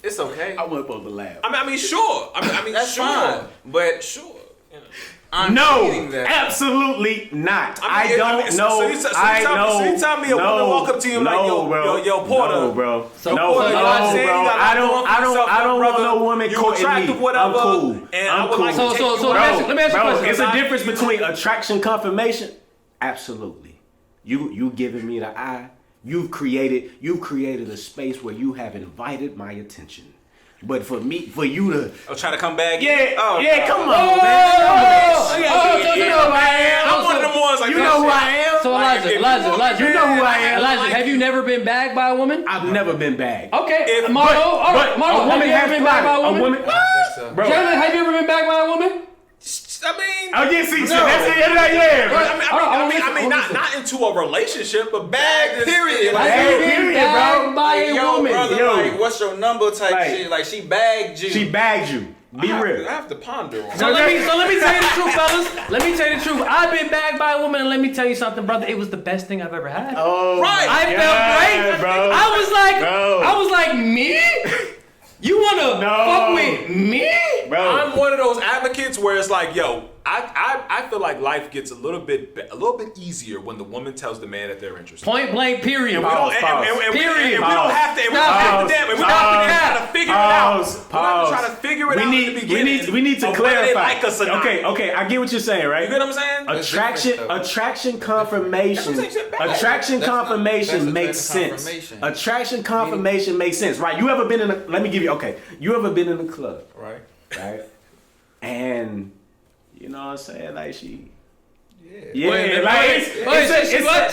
It's okay. I wasn't supposed to laugh. I mean, sure. I mean, That's sure. fine. But Sure. You know. I'm No, reading that. absolutely not. I mean, don't know. So you tell me a woman walk up to you like, yo, Porter. No, bro. So- No, so bro. you know what I'm saying? I don't want no woman courting me. Attractive, whatever. I'm cool. And I'm I would cool. like So- to take so- you so out. let me ask you a question. It's a I- difference between attraction confirmation. Absolutely. You giving me the eye. You've created a space where you have invited my attention. But for you to I'm trying to come back. come on, man. I'm one of them ones like You know who I am. So Elijah, You know who I am. Elijah, have you never been bagged by a woman? I've never been bagged. Okay, If- Marlo, all right, But Marlo, a woman have you ever has been bagged by a pride. A woman? woman, bro. Jalen, have you ever been bagged by a woman? I mean, Oh yeah, see, that's it. Yeah, bro. I mean, not into a relationship, but bag. Period. Have Hey, you been period, bagged bro. by a Yo, woman? brother, Yo. like, what's your number type Like- shit? Like, she bagged you. She bagged you. Be I real. have to ponder on. So let me tell you the truth, fellas. Let me tell you the truth. I've been bagged by a woman, and let me tell you something, brother. It was the best thing I've ever had. Oh, Right. I felt great, bro. I was like, me? You wanna No. fuck with me? Bro. I'm one of those advocates where it's like, yo, I feel like life gets a little bit easier when the woman tells the man that they're interested. Point blank, period. We don't, Period. we don't have to. And we don't have to. And we don't have to figure it out. We have to try to figure it out in the beginning. We need to of whether they clarify. like us or not. Okay, I get what you're saying, right? You get what I'm saying? Attraction confirmation. That's what I'm saying. Attraction That's confirmation not- makes that's sense. confirmation. Attraction confirmation makes sense, right? You ever been in a? Let me give you. Okay, you ever been in a club, Right. right? And you know what I'm saying, like she. Yeah. Yeah, like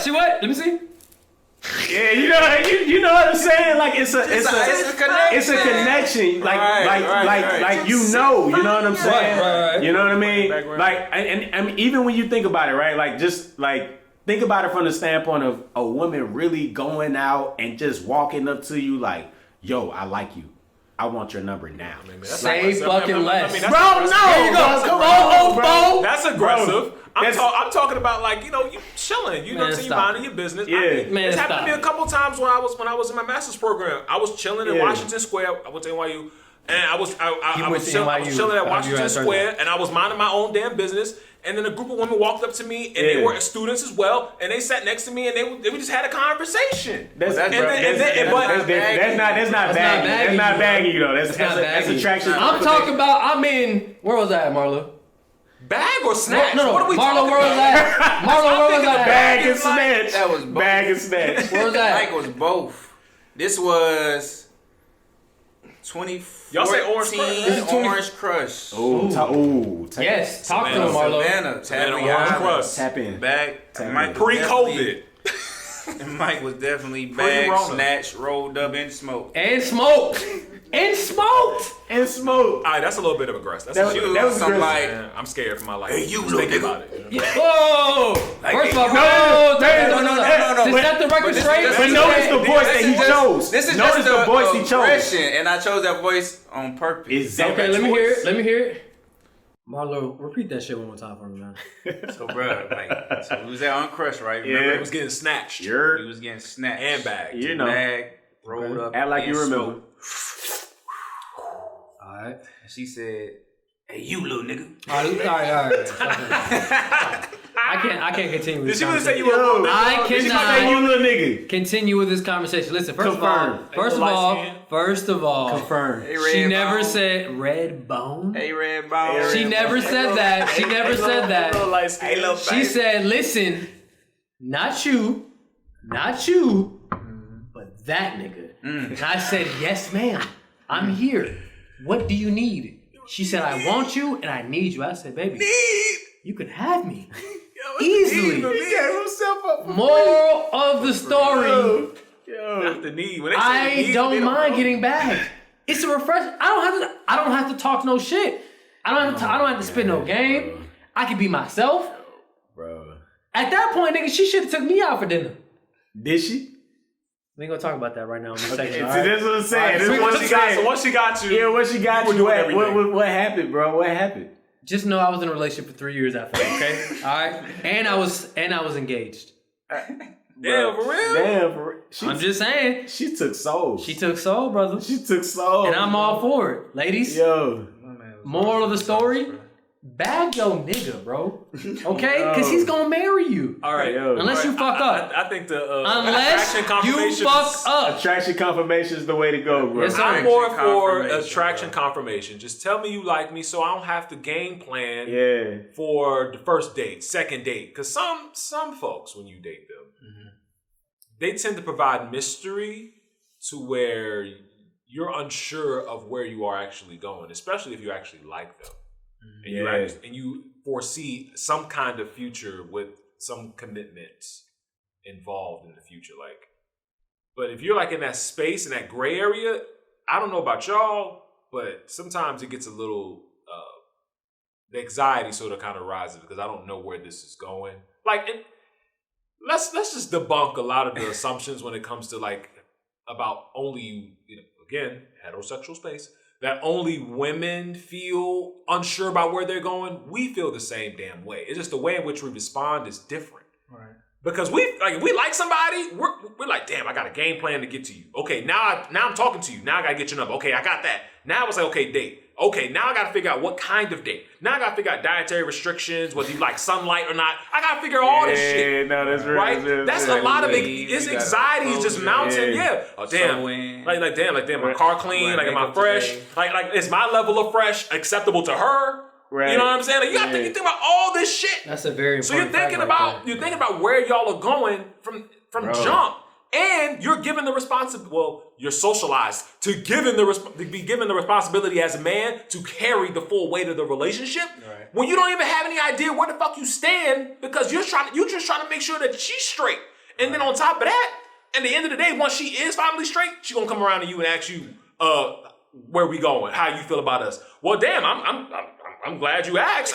She what? Let me see. yeah, you know what I'm saying? Like it's a connection. Like you know what I'm saying? Right. You know what I mean? Right. Like and even when you think about it, right? Like just like think about it from the standpoint of a woman really going out and just walking up to you like, yo, I like you. I want your number now. Say fucking less. that's Bro, aggressive. no, There you go. bro, come on, bro. That's aggressive. That's- I'm talking about like, you know, you chilling. You know what I'm Man, saying? You stop minding your business. Yeah. I mean, Man, it's happened to me stop. a couple times when I was in my master's program. I was chilling in Yeah. Washington Square. I went to NYU. And I was went to chilling at NYU. Washington How you Square, and I was minding my own damn business. And then a group of women walked up to me, and they Yeah. were students as well, and they sat next to me, and they just had a conversation. That's And then- that's not bagging. That's not bagging you though. That's not bagging. attraction. I'm talking about. I'm in. Where was I at, Marlo? Bag or snatch? No, What are we Marlo, talking where was about? that? Marlo, where was that? Bag and snatch. That was both. Bag and snatch. Where was that? Like it was both. This was 2014 Y'all say Orange Crush? This is 20 Orange Crush. Yes, talk to him, Marlo. Savannah, Savannah Tabby Orange Island. Crush. Tap in. Back. Tap Mike in. Pre-COVID. Mike was definitely bagged, Pre-Rona. snatched, rolled up, and smoked. And smoked. And smoked. And smoke. All right, that's a little bit of aggressive. That That's was- a that was some aggressive. like Man, I'm scared for my life. Hey, you Just little thinking nigga. about it. Yeah. Whoa! First of all, No, no, no. To set the record straight. But notice the voice that he chose. This is Notice just the voice he chose. aggression, and I chose that voice on purpose. Exactly. Okay, let me hear it. Let me hear it. Marlo, repeat that shit one more time for me, man. So, bro, like, so we was at Uncrush, right? Yeah. It was getting snatched We You're was getting snatched and bagged. You know. bag, rolled up, act like and you remember. smoked. Alright. And she said, "Hey, you little nigga." Alright. I can't continue with Did this she really say you conversation. were a I little bit? Say cannot you little nigga. continue with this conversation. Listen, first Confirm. of all, Confirm. Hey, she Red never Bone. said red bone. Hey, Red Bone. She never said that. She never said that. Hey, little She baby. said, listen, not you, but that nigga. And I said, yes, ma'am. I'm here. What do you need? She said, I want you and I need you. I said, baby, you can have me. Easily. He gave himself up. Moral of the story, Not the need. When they say the I need, they don't mind know. getting back. It's a refresh. I don't have to talk no shit. I don't have to spit no game. I can be myself. Bro. At that point, nigga, she should have took me out for dinner. Did she? We ain't gonna talk about that right now in the section. See, all right? this is what I'm saying. This is So what once she she got, got. so once she got you, Yeah, what she got you were you doing at? everything. What happened, bro? What happened? just know I was in a relationship for 3 years after that, okay? All right? And I was engaged. Damn, for real? Damn, for real. I'm just saying. She took soul. She took soul, brother. She took soul. And I'm all for it. Ladies, Yo. moral of the story, bag your nigga, bro. Okay? Because he's going to marry you. All right. Yo. Unless you fuck up. I think the Unless attraction you confirmation fuck up. Attraction confirmation is the way to go, bro. Yes, sir. I'm more for Confirmation, attraction bro. confirmation. Just tell me you like me so I don't have to game plan Yeah. for the first date, second date. Because some folks, when you date them, they tend to provide mystery to where you're unsure of where you are actually going, especially if you actually like them. And you foresee some kind of future with some commitments involved in the future. Like, but if you're like in that space, in that gray area, I don't know about y'all, but sometimes it gets a little, the anxiety sort of kind of rises because I don't know where this is going. Like, let's just debunk a lot of the assumptions when it comes to like about only, again, heterosexual space, that only women feel unsure about where they're going. We feel the same damn way. It's just the way in which we respond is different. Right. Because if we like somebody, we're like, damn, I got a game plan to get to you. Okay, now I'm talking to you. Now I gotta get your number. Okay, I got that. Now it's like, okay, date. Okay, now I gotta figure out what kind of date. Now I gotta figure out dietary restrictions, whether you like sunlight or not. I gotta figure all this shit. No, that's real. Right? That's a lot of it. It's anxiety is just mounting. Yeah. A Damn. sew-in. Like damn, my car clean, like am I makeup fresh? today. Like is my level of fresh acceptable to her? Right. You know what I'm saying? Like, you gotta think about all this shit. That's a very So important you're thinking about where y'all are going from jump, and you're given the responsibility. Well, you're socialized to be given the responsibility as a man to carry the full weight of the relationship. Right. When you don't even have any idea where the fuck you stand because you're just trying to make sure that she's straight. And then on top of that, at the end of the day, once she is finally straight, she gonna come around to you and ask you, where we going? How you feel about us? Well, damn, I'm glad you asked.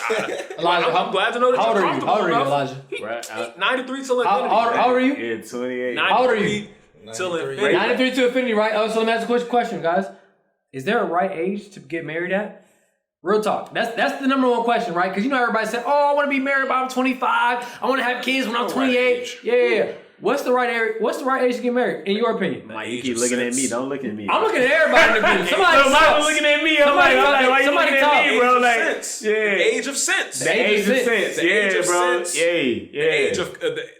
Elijah, I'm glad to know that how old you're are you? comfortable How old are you, enough. Elijah? Right. 93 till How infinity. old are you? Yeah, 28. How old are you? 93 till 93. infinity. 93 to infinity, right? Oh, so let me ask a question, guys. Is there a right age to get married at? Real talk. That's the number one question, right? Because everybody said, "Oh, I want to be married when I'm 25. I want to have kids when I'm 28." Yeah. What's the right age? What's the right age to get married, in your opinion? Mike, you keep looking at me. Don't look at me. I'm looking at everybody in the group. Somebody Mike talk. was looking at me. I'm Somebody like, talk. why you Somebody looking talk. at me, bro? Like, Sense. yeah. The age of sense. The age of sense. The age Yeah, of bro. sense. Yeah.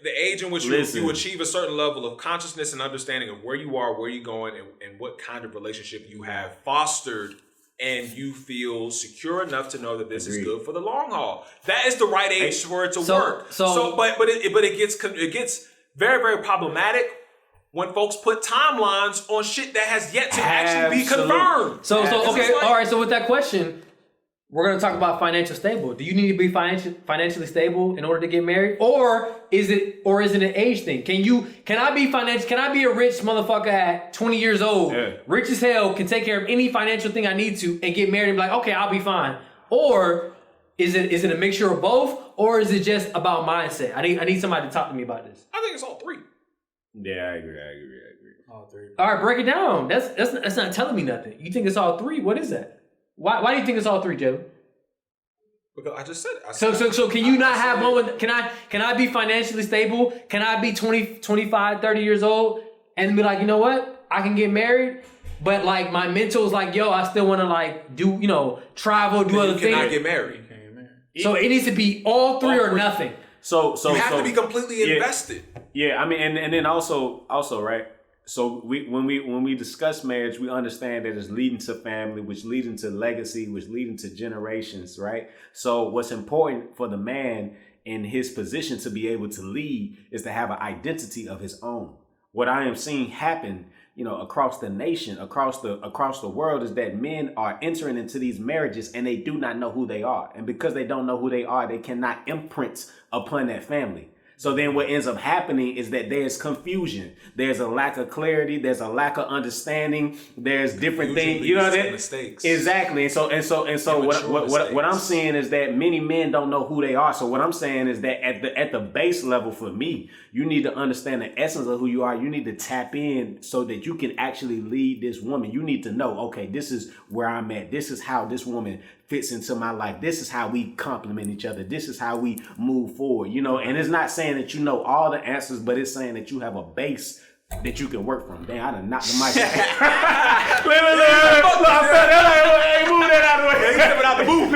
The age in which Listen. you achieve a certain level of consciousness and understanding of where you are, where you're going, and what kind of relationship you have fostered, and you feel secure enough to know that this is good for the long haul. That is the right age for it to work. But it gets very, very problematic when folks put timelines on shit that has yet to actually be confirmed. So okay, all right. So with that question, we're gonna talk about financial stable. Do you need to be financially stable in order to get married, or is it an age thing? Can I be a rich motherfucker at 20 years old, rich as hell, can take care of any financial thing I need to, and get married and be like, okay, I'll be fine? Or is it a mixture of both, or is it just about mindset? I need somebody to talk to me about this. I think it's all three. Yeah, I agree. All three. All right, break it down. That's not telling me nothing. You think it's all three? What is that? Why do you think it's all three, Joe? Because I just said it. So can you not have one with, can I be financially stable? Can I be 20, 25, 30 years old and be like, you know what? I can get married, but like my mental is like, yo, I still want to like do, travel, do other you cannot things. get married. So it needs to be all three or nothing. So You have to be completely invested. Yeah, I mean, and then also, right? So when we discuss marriage, we understand that it's leading to family, which leading to legacy, which leading to generations, right? So what's important for the man in his position to be able to lead is to have an identity of his own. What I am seeing happen, across the nation, across the world, is that men are entering into these marriages and they do not know who they are. And because they don't know who they are, they cannot imprint upon that family. So then what ends up happening is that there's confusion. There's a lack of clarity. There's a lack of understanding. There's different things. You know that mistakes. Exactly. And so what I'm saying is that many men don't know who they are. So what I'm saying is that at the base level for me, you need to understand the essence of who you are. You need to tap in so that you can actually lead this woman. You need to know, okay, this is where I'm at. This is how this woman fits into my life. This is how we complement each other. This is how we move forward, you know, and it's not saying that you know all the answers, but it's saying that you have a base that you can work from. Damn, I done knocked the mic. Hey, move that out of the way. Step it out the booth.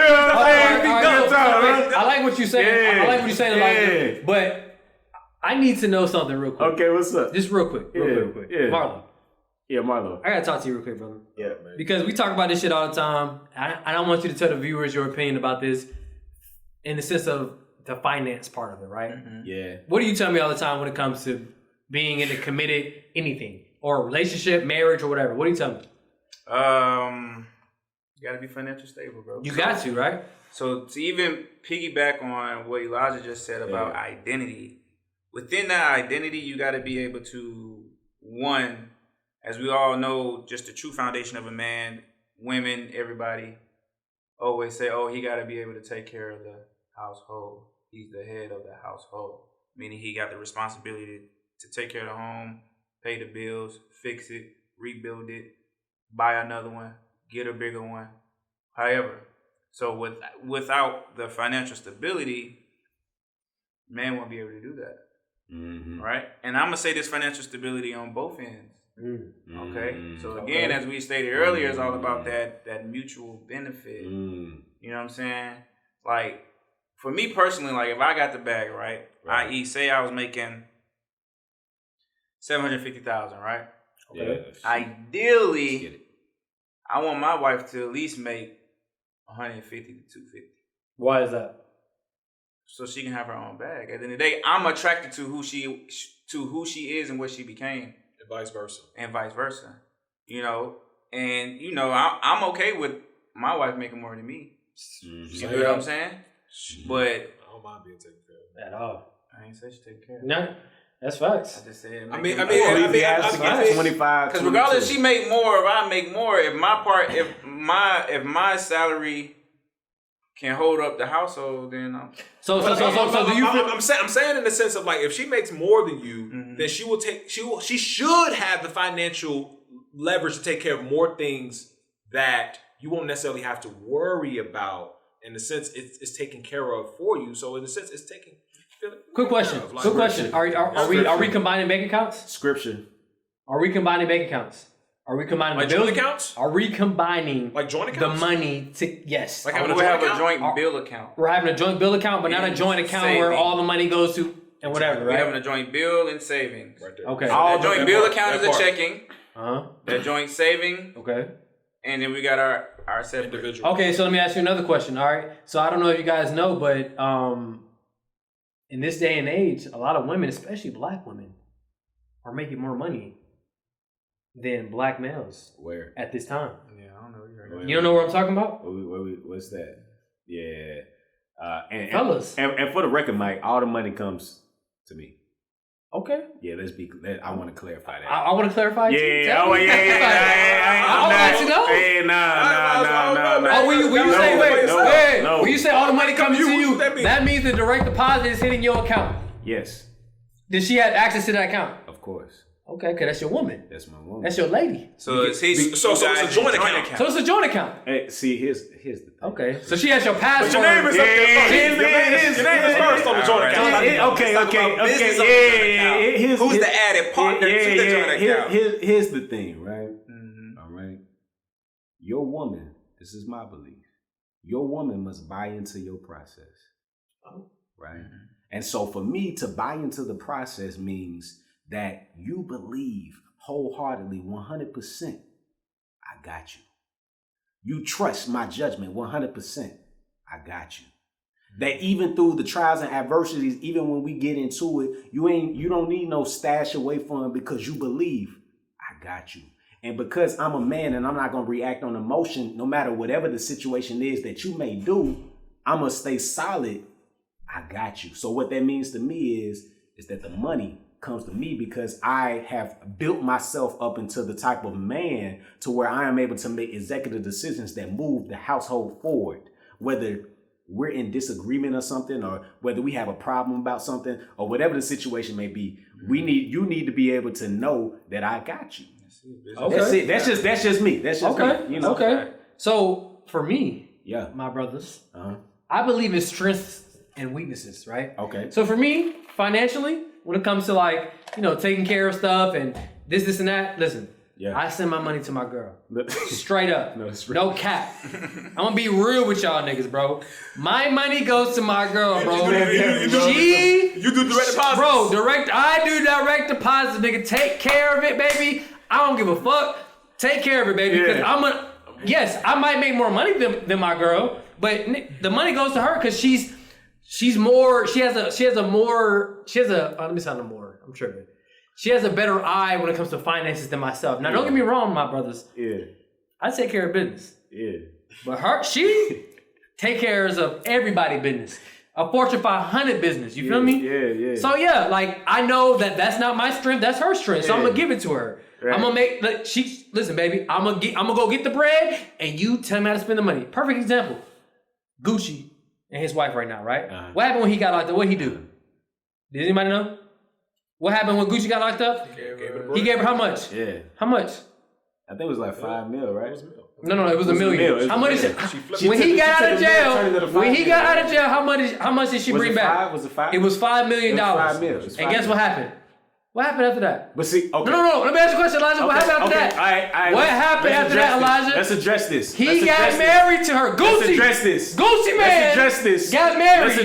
I like what you're saying. I like what you're saying, but I need to know something real quick. Okay, what's up? Just real quick. Yeah. Marlon. Yeah, Marlo. I gotta talk to you real quick, brother. Yeah, man. Because we talk about this shit all the time. I don't want you to tell the viewers your opinion about this in the sense of the finance part of it, right? Mm-hmm. Yeah. What do you tell me all the time when it comes to being in a committed anything or relationship, marriage, or whatever? What do you tell me? You gotta be financially stable, bro. You got to, right? So to even piggyback on what Elijah just said about identity, within that identity, you got to be able to, one, as we all know, just the true foundation of a man, women, everybody always say, oh, he got to be able to take care of the household. He's the head of the household, meaning he got the responsibility to take care of the home, pay the bills, fix it, rebuild it, buy another one, get a bigger one. However, so without the financial stability, man won't be able to do that. Mm-hmm. Right? And I'm going to say this financial stability on both ends. Mm-hmm. Okay? So again, as we stated earlier, it's all about that mutual benefit. Mm. You know what I'm saying? Like, for me personally, like if I got the bag, right? I.e., say I was making $750,000, right? Okay. Ideally, I want my wife to at least make $150 to $250. Why is that? So she can have her own bag. At the end of the day, I'm attracted to who she is and what she became. And vice versa. You know, and you know, I'm okay with my wife making more than me. Mm-hmm. You know what I'm saying? But I don't mind being taken care of. At all. I ain't say she take care of. No, that's facts. I just said. I mean, 25. Because regardless, she make more, if I make more, if my salary can hold up the household, then So do you? I'm saying in the sense of like, if she makes more than you, mm-hmm. then she should have the financial leverage to take care of more things that you won't necessarily have to worry about. In the sense, it's taken care of for you. So in the sense, it's taking. Quick question. Are we combining bank accounts? Scripture. Are we combining bank accounts? Are we combining like the bill joint accounts? Are we combining like joint accounts? The money to yes? Like having a joint bill account. We're having a joint bill account, but not a joint account where all the money goes to and whatever. Right? We're having a joint bill and savings. Right there. Okay. That joint bill account is a checking. Uh-huh. That joint saving. Okay. And then we got our separate individual. Okay, so let me ask you another question. All right. So I don't know if you guys know, but in this day and age, a lot of women, especially black women, are making more money than black males. Where? At this time. Yeah, I don't know. You don't know what I'm talking about? What's that? Yeah. And fellas. And for the record, Mike, all the money comes to me. Okay. Yeah, I want to clarify that. I want to clarify. Yeah. I want to let you know. Hey, nah. Oh, when you say all the money coming to you, that means the direct deposit is hitting your account. Yes. Did she have access to that account? Of course. Okay, because that's your woman. That's my woman. That's your lady. So it's a joint account. So it's a joint account. Hey, see, here's the thing. Okay, so she has your passport. But your name is up there. Your name is first on the joint account. Okay. Who's the added partner to the joint account? Here's the thing, right? Mm-hmm. All right. Your woman, this is my belief. Your woman must buy into your process. Oh. Right? Mm-hmm. And so for me to buy into the process means that you believe wholeheartedly, 100%, I got you. You trust my judgment 100%, I got you. That even through the trials and adversities, even when we get into it, you don't need no stash away fund because you believe I got you. And because I'm a man and I'm not going to react on emotion, no matter whatever the situation is that you may do, I'm going to stay solid. I got you. So what that means to me is that the money comes to me because I have built myself up into the type of man to where I am able to make executive decisions that move the household forward, whether we're in disagreement or something, or whether we have a problem about something, or whatever the situation may be. You need to be able to know that I got you. Okay. That's it. That's just me. That's just Okay. me. You know? Okay. So for me, Yeah. my brothers, Uh-huh. I believe in strengths and weaknesses, right? Okay. So for me, financially, when it comes to like, taking care of stuff and this and that, listen, Yeah. I send my money to my girl. Straight up. No, it's real. No cap. I'm gonna be real with y'all niggas, bro. My money goes to my girl, bro. You do direct deposits. Bro, I do direct deposits, nigga. Take care of it, baby. I don't give a fuck. Take care of it, baby. Because yes, I might make more money than my girl, but the money goes to her because she's more. She has a let me sound more. I'm tripping. She has a better eye when it comes to finances than myself. Now, don't get me wrong, my brothers. Yeah. I take care of business. Yeah. But she take care of everybody's business. A Fortune 500 business. You feel me? Yeah. So yeah, like I know that's not my strength. That's her strength. So I'm gonna give it to her. Right. I'm gonna listen, baby. I'm gonna go get the bread, and you tell me how to spend the money. Perfect example. Gucci and his wife right now, right? Uh-huh. What happened when he got locked up? What he do? Did anybody know? What happened when Gucci got locked up? He gave her how much? Yeah. How much? I think it was like $5 million, right? No, it was $1 million. How much is it? When he got out of jail, how much did she bring back? Was it $5? It was $5 million. $5 million. And guess what happened? What happened after that? But see, okay. No. Let me ask you a question, Elijah. What happened after that? All right. What happened after that, Elijah? Let's address this. He got married to her. Gucci. Let's address this. Gucci man. Let's address this. Got married.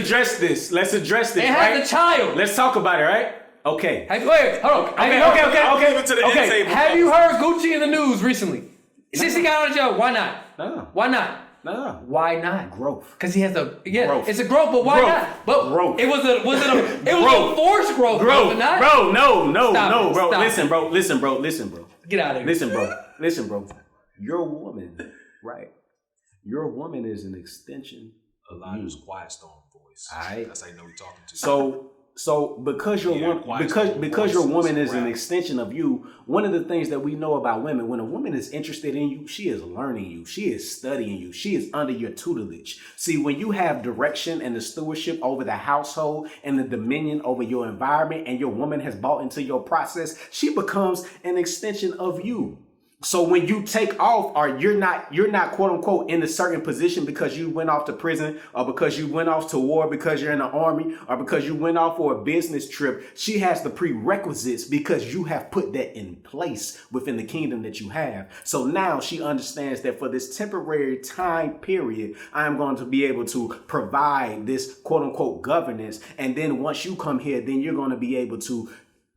Let's address this. And had a child. Let's talk about it, right? Okay. Wait, hold on. Okay. Move it to the end table. Have you heard Gucci in the news recently? Since he got out of jail, why not? No. Why not? No. Why not? Growth. Because he has Growth. it's a growth, but why Growth. not? But Growth. It was a forced growth, Growth. was it not? Bro, no, Stop it. bro. Stop Listen, bro. Get out of here. Listen, bro. Your woman, right? Your woman is an extension of Elijah's you. quiet storm voice. All right. That's how you know we talking to. So because your woman is an extension of you, one of the things that we know about women, when a woman is interested in you, she is learning you, she is studying you, she is under your tutelage. See, when you have direction and the stewardship over the household and the dominion over your environment, and your woman has bought into your process, she becomes an extension of you. So when you take off, or you're not quote unquote in a certain position because you went off to prison, or because you went off to war because you're in the army, or because you went off for a business trip, she has the prerequisites because you have put that in place within the kingdom that you have. So now she understands that for this temporary time period, I'm going to be able to provide this quote unquote governance. And then once you come here, then you're going to be able to,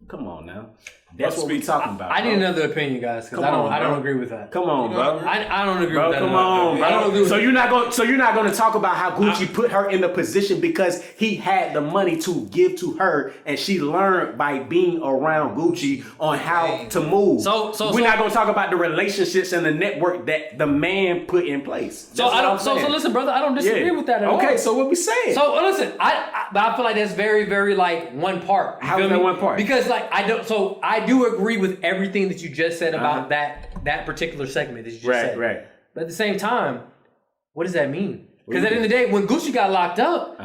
come on now. That's what we're talking about. I need another opinion, guys, because I don't agree with that. Come on, bro. I don't agree with that. Come on, bro. I don't agree with so you're not going to talk about how Gucci put her in the position because he had the money to give to her, and she learned by being around Gucci on how to move. So we're not going to talk about the relationships and the network that the man put in place. So listen, brother, I don't disagree with that at all. Okay, so what we saying? So listen, I feel like that's very, very like one part. How is that one part? Because like I do agree with everything that you just said about that particular segment that you just said. Right. But at the same time, what does that mean? Because at the end of the day, when Gucci got locked up,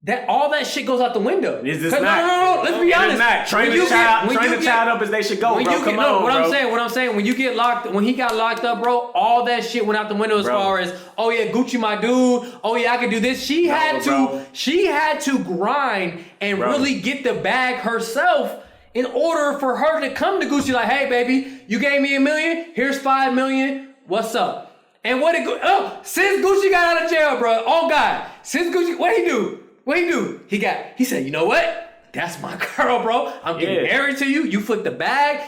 that all that shit goes out the window. It's just not. No. Let's be honest. Not. Train the child up as they should go, bro. Come on, bro. What I'm saying, when he got locked up, bro, all that shit went out the window as far as, oh yeah, Gucci my dude. Oh yeah, I can do this. She had to grind and really get the bag herself in order for her to come to Gucci like, hey baby, you gave me $1 million, here's $5 million, what's up? And since Gucci got out of jail, bro, oh God, since Gucci, what he do? He said, you know what? That's my girl, bro. I'm getting married to you. You flipped the bag.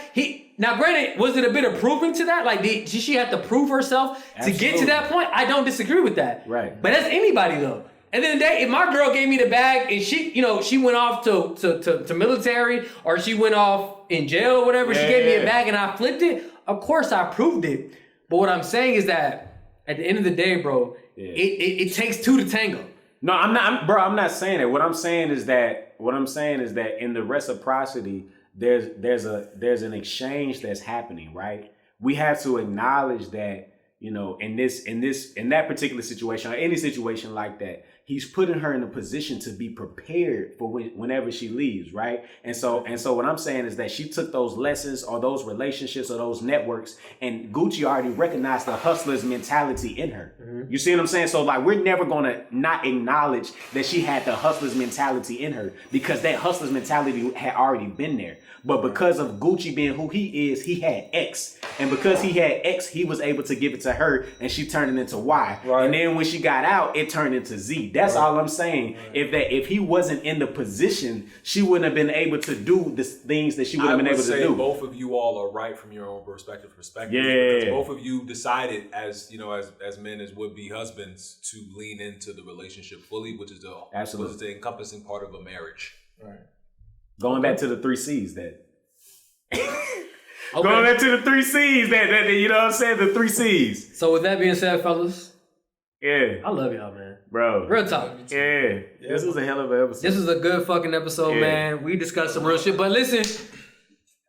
Now granted, was it a bit of proving to that? Like, did she have to prove herself to get to that point? I don't disagree with that. Right. But that's anybody though. At the end of the day, if my girl gave me the bag and she went off to military, or she went off in jail or whatever, she gave me a bag and I flipped it, of course I proved it. But what I'm saying is that at the end of the day, bro, it takes two to tango. No, I'm not, bro. I'm not saying it. What I'm saying is that in the reciprocity, there's an exchange that's happening, right? We have to acknowledge that, in that particular situation or any situation like that, he's putting her in a position to be prepared for whenever she leaves, right? And so what I'm saying is that she took those lessons or those relationships or those networks, and Gucci already recognized the hustler's mentality in her. Mm-hmm. You see what I'm saying? So like, we're never gonna not acknowledge that she had the hustler's mentality in her, because that hustler's mentality had already been there. But because of Gucci being who he is, he had X. And because he had X, he was able to give it to her, and she turned it into Y. Right. And then when she got out, it turned into Z. That's all I'm saying. Right. If he wasn't in the position, she wouldn't have been able to do the things that she would have been able to do. Both of you all are right from your own perspective. Yeah. Because both of you decided as men, as would-be husbands, to lean into the relationship fully, which is the encompassing part of a marriage. Right. Going back to the 3 C's that. Going back to the 3 C's that you know what I'm saying? The 3 C's. So with that being said, fellas. Yeah. I love y'all, man. Bro. Real talk. Yeah. This was a hell of an episode. This was a good fucking episode, man. We discussed some real shit. But listen,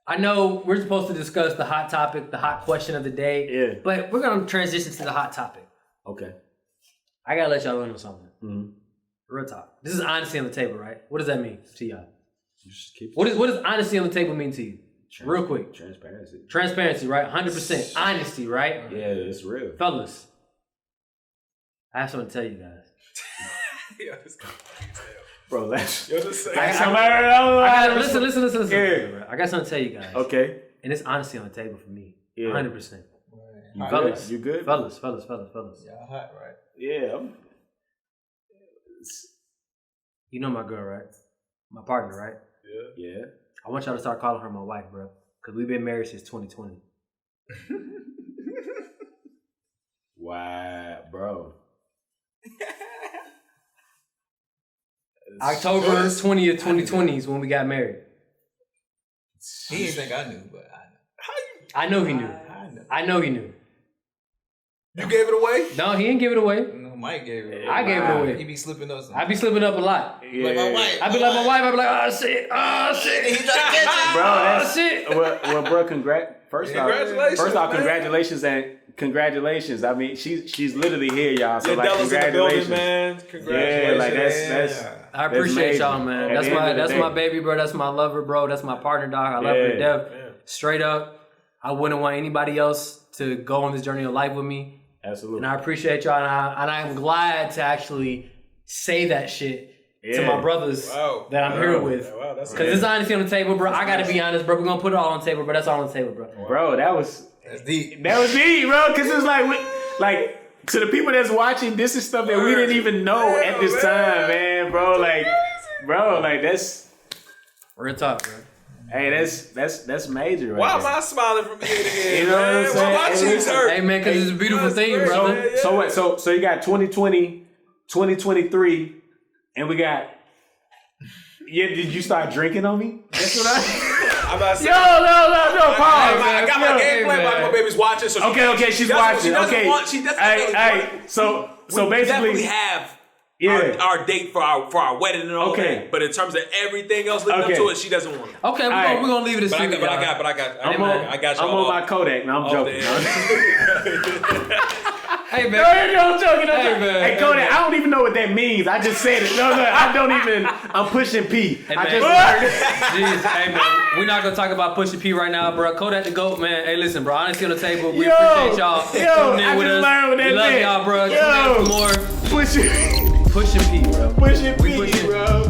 I know we're supposed to discuss the hot topic, the hot question of the day. Yeah. But we're going to transition to the hot topic. Okay. I got to let y'all know something. Mm-hmm. Real talk. This is honesty on the table, right? What does that mean to y'all? What does honesty on the table mean to you? Real quick. Transparency, right? 100%. Honesty, right? Yeah, it's real. Fellas, I have something to tell you guys. Bro, that's... Listen. Yeah. I got something to tell you guys. Okay. And it's honesty on the table for me. Yeah. 100%. You fellas. You good? Fellas. Y'all hot, right? Yeah. You know my girl, right? My partner, right? Yeah. I want y'all to start calling her my wife, bro. Because we've been married since 2020. Wow, bro. October 20th, 2020 is when we got married. He didn't think I knew, but I know he knew. I know he knew. You gave it away? No, he didn't give it away. No, Mike gave it away. I gave it away. He be slipping up something. I be slipping up a lot. Yeah. Like my wife. I be like my wife. I be like, oh shit. He trying to catch it. Bro, that's shit. Well, bro, First off, man. congratulations. I mean, she's literally here, y'all. So like, Della's congratulations, in the building, man. Congratulations. Yeah, like that's I appreciate y'all, man. That's my baby, bro. That's my lover, bro. That's my partner, dog. I love her to death. Yeah. Straight up, I wouldn't want anybody else to go on this journey of life with me. Absolutely. And I appreciate y'all, and I'm glad to actually say that shit to my brothers that I'm here with. Wow, because it's honesty on the table, bro. I gotta be honest, bro. We're gonna put it all on the table, bro. That's all on the table, bro. Bro, that's deep. That was deep, bro. Because it's like to the people that's watching, this is stuff that we didn't even know at this time, man, bro. Like that's real talk, bro. Hey, that's major. Right Why there. am I smiling from ear to ear? You know what I'm saying? Why my cheeks hurt? Hey, man, because it's a beautiful thing, brother. So what? So you got 2020, 2023, and we got. Yeah, did you start drinking on me? That's what I'm not saying. No, pause. I got my game plan. My baby's watching. So Okay, she's watching. Okay. So basically, definitely have our date for our wedding and all that. But in terms of everything else leading up to it, she doesn't want it. Okay, we're gonna leave it as But I got y'all. I'm on my Kodak. No, I'm joking. Hey, man. No, I'm joking. Hey, Kodak, I don't even know what that means. I just said it. No, I don't even. I'm pushing P. Hey, man. Jeez, hey, man. We're not going to talk about pushing P right now, bro. Kodak the GOAT, man. Hey, listen, bro. Honesty on the table. We appreciate y'all tuning in with us. We love y'all, bro. Tune in for more. Pushing P, bro. Pushing P, bro.